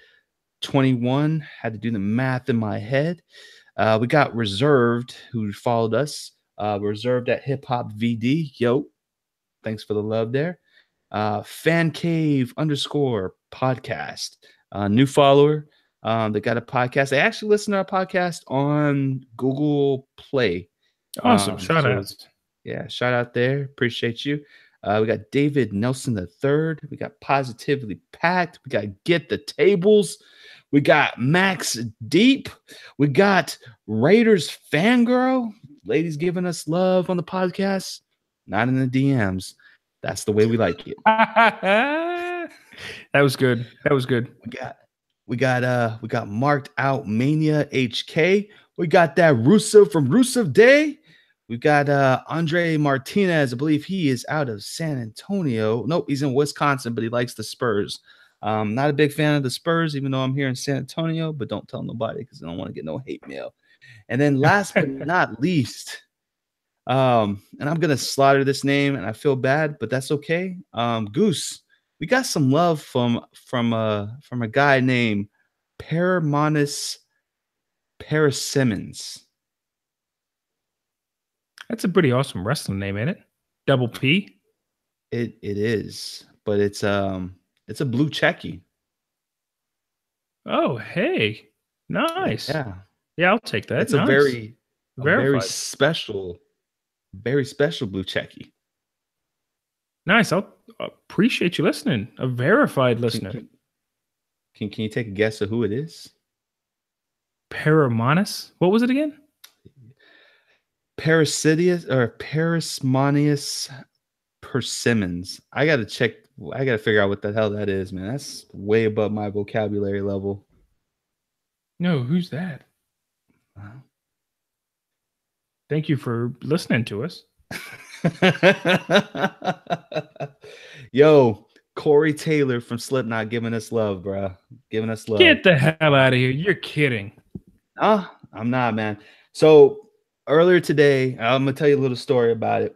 21 had to do the math in my head. We got Reserved, who followed us. Reserved at Hip Hop VD. Yo, thanks for the love there. Fan Cave _ podcast. New follower. They got a podcast. They actually listen to our podcast on Google Play. Awesome. Shout outs. Yeah, shout out there. Appreciate you. We got David Nelson III. We got Positively Packed. We got Get the Tables. We got Max Deep. We got Raiders Fangirl. Ladies giving us love on the podcast, not in the DMs. That's the way we like it. That was good. We got Marked Out Mania HK. We got that Rusev from Rusev Day. We've got Andre Martinez. I believe he is out of San Antonio. Nope, he's in Wisconsin, but he likes the Spurs. Not a big fan of the Spurs, even though I'm here in San Antonio, but don't tell nobody because I don't want to get no hate mail. And then last but not least, and I'm gonna slaughter this name, and I feel bad, but that's okay. Goose, we got some love from a guy named Paramonis Parasimmons. That's a pretty awesome wrestling name, ain't it? Double P. It is, but it's a blue checky. Oh, hey, nice. Yeah, I'll take that. It's nice. a very special blue checky. Nice. I'll appreciate you listening. A verified listener. Can you take a guess of who it is? Paramonis. What was it again? Parasmonius Persimmons. I gotta figure out what the hell that is, man. That's way above my vocabulary level. No, who's that? Thank you for listening to us. Yo, Corey Taylor from Slipknot giving us love, bro. Giving us love. Get the hell out of here. You're kidding. I'm not, man. So earlier today, I'm gonna tell you a little story about it.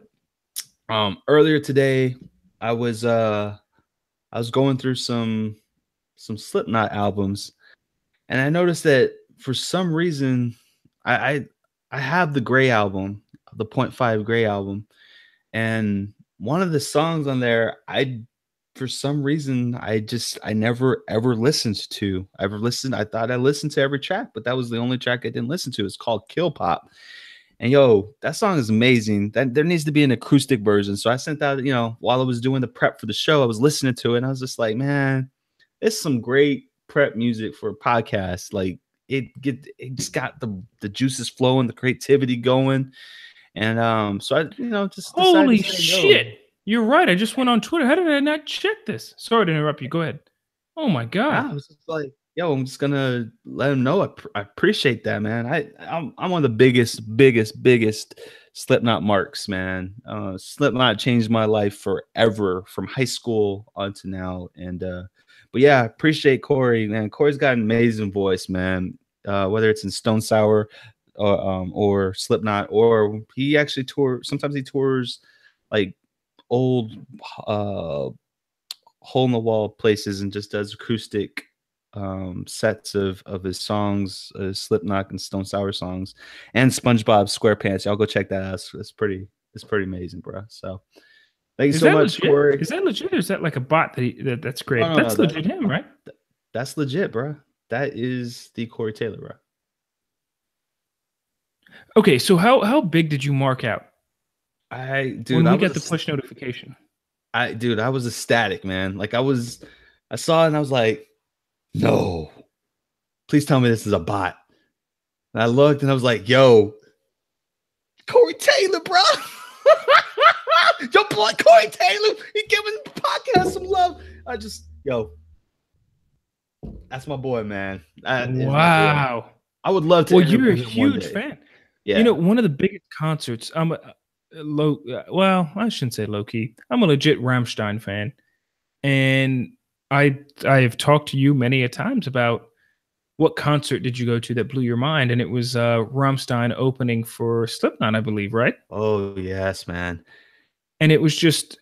Earlier today, I was going through some Slipknot albums, and I noticed that for some reason I have the Gray album, the 0.5 Gray album, and one of the songs on there, for some reason I never ever listened to. I thought I listened to every track, but that was the only track I didn't listen to. It's called Kill Pop. And yo, that song is amazing. That there needs to be an acoustic version. So I sent out, while I was doing the prep for the show, I was listening to it and I was just like, man, it's some great prep music for a podcast. Like it just got the juices flowing, the creativity going. And so I, just holy shit. You're right. I just went on Twitter. How did I not check this? Sorry to interrupt you. Go ahead. Oh my God. I was just like, yo, I'm just gonna let him know. I appreciate that, man. I'm one of the biggest Slipknot marks, man. Slipknot changed my life forever from high school on to now. And but yeah, appreciate Corey, man. Corey's got an amazing voice, man. whether it's in Stone Sour or Slipknot, or he actually sometimes he tours like old hole in the wall places and just does acoustic sets of his songs, Slipknot and Stone Sour songs, and SpongeBob SquarePants. Y'all go check that out. It's pretty amazing, bro. So thank you so much, legit? Corey. Is that legit, or is that like a bot that's great? No, That's legit him, right? That's legit, bro. That is the Corey Taylor, bro. Okay, so how big did you mark out? When we got the push notification. I was ecstatic, man. Like I saw it and I was like, no, please tell me this is a bot. And I looked and I was like, yo, Corey Taylor, bro. Yo, boy, Corey Taylor, he giving the podcast some love. That's my boy, man. Wow. I would love to. Well, you're a huge fan. Yeah. You know, one of the biggest concerts, I'm I shouldn't say low key. I'm a legit Rammstein fan. And I've talked to you many a times about what concert did you go to that blew your mind? And it was Rammstein opening for Slipknot, I believe, right? Oh, yes, man. And it was just,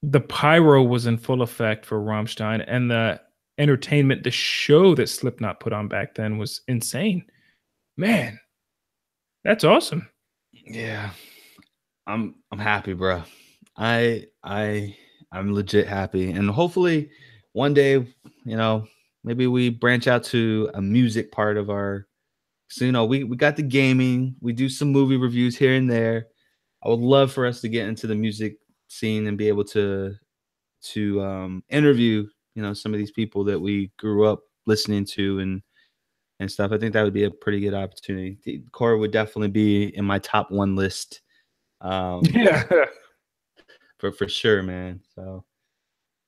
the pyro was in full effect for Rammstein, and the entertainment, the show that Slipknot put on back then was insane. Man, that's awesome. Yeah. I'm happy, bro. I'm legit happy. And hopefully one day, you know, maybe we branch out to a music part of our, so, you know, we got the gaming, we do some movie reviews here and there. I would love for us to get into the music scene and be able to interview, you know, some of these people that we grew up listening to and stuff. I think that would be a pretty good opportunity. Corey would definitely be in my top 1 list. Yeah, for sure, man. So,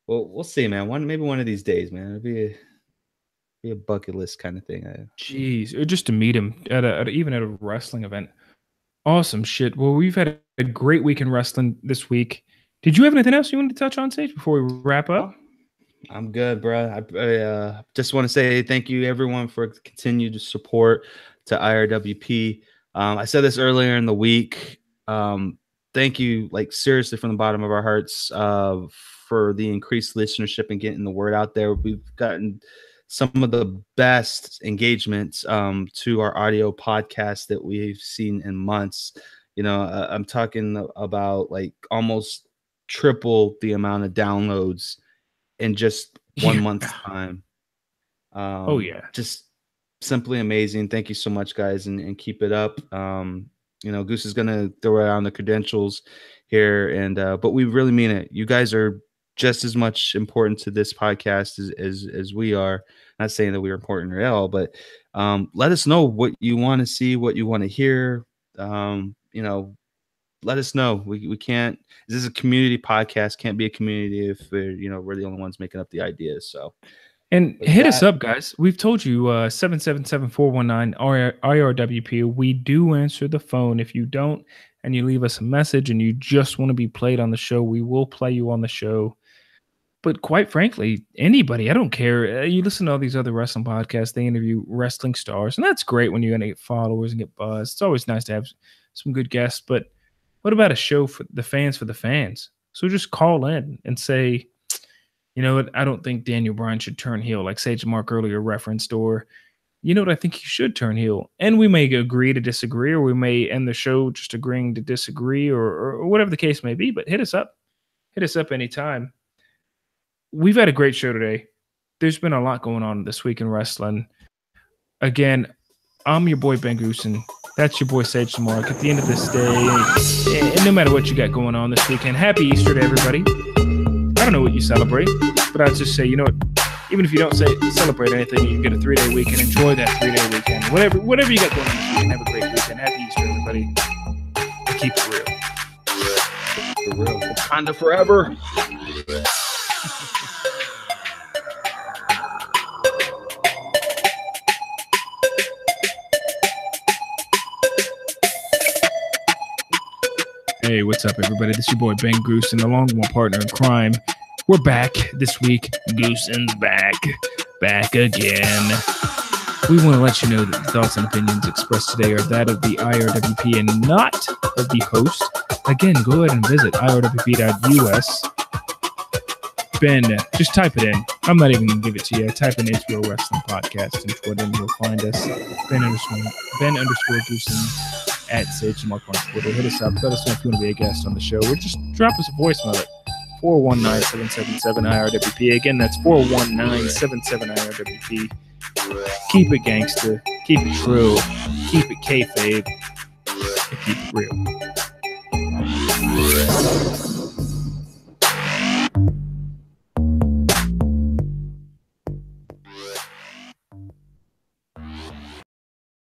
well, we'll see, man. Maybe one of these days, man. It'll be a bucket list kind of thing. Jeez, or just to meet him even at a wrestling event. Awesome shit. Well, we've had a great week in wrestling this week. Did you have anything else you wanted to touch on, Sage, before we wrap up? I'm good, bro. I just want to say thank you, everyone, for continued support to IRWP. I said this earlier in the week. Thank you, like, seriously, from the bottom of our hearts, for the increased listenership and getting the word out there. We've gotten some of the best engagements to our audio podcast that we've seen in months. You know, I'm talking about like almost triple the amount of downloads in just 1 month's time. Oh yeah, just simply amazing. Thank you so much, guys, and keep it up. You know, Goose is gonna throw around the credentials here, and but we really mean it. You guys are just as much important to this podcast as we are. Not saying that we're important at all, but let us know what you want to see, what you want to hear. You know, let us know. We can't. This is a community podcast. Can't be a community if we're the only ones making up the ideas. So, and hit us up, guys. We've told you 777-419 IRWP. We do answer the phone. If you don't, and you leave us a message, and you just want to be played on the show, we will play you on the show. But quite frankly, anybody, I don't care. You listen to all these other wrestling podcasts, they interview wrestling stars, and that's great when you're going to get followers and get buzz. It's always nice to have some good guests, but what about a show for the fans? So just call in and say, you know what, I don't think Daniel Bryan should turn heel, like Sage Mark earlier referenced, or you know what, I think he should turn heel. And we may agree to disagree, or we may end the show just agreeing to disagree, or whatever the case may be, but hit us up. Hit us up anytime. We've had a great show today. There's been a lot going on this week in wrestling. Again, I'm your boy Ben Goose, and that's your boy Sage Mark. At the end of this day, and no matter what you got going on this weekend, happy Easter to everybody. I don't know what you celebrate, but I'd just say, you know what, even if you don't celebrate anything, you get a 3-day weekend. Enjoy that 3-day weekend. Whatever you got going on this weekend, have a great weekend. Happy Easter, everybody. Keep it real. For real. Wakanda forever. Hey, what's up, everybody? This is your boy Ben Goose, and along with my partner in crime, we're back this week. Gooson's back again. We want to let you know that the thoughts and opinions expressed today are that of the IRWP and not of the host. Again, go ahead and visit irwp.us. Ben, just type it in. I'm not even going to give it to you. Type in HBO Wrestling Podcast and Twitter and you'll find us. Ben_Goosen at Sage Mark on Twitter. Hit us up. Let us know if you want to be a guest on the show or just drop us a voicemail at 419-777-IRWP. Again, that's 419-77-IRWP. Keep it gangster. Keep it true. Keep it kayfabe. And keep it real.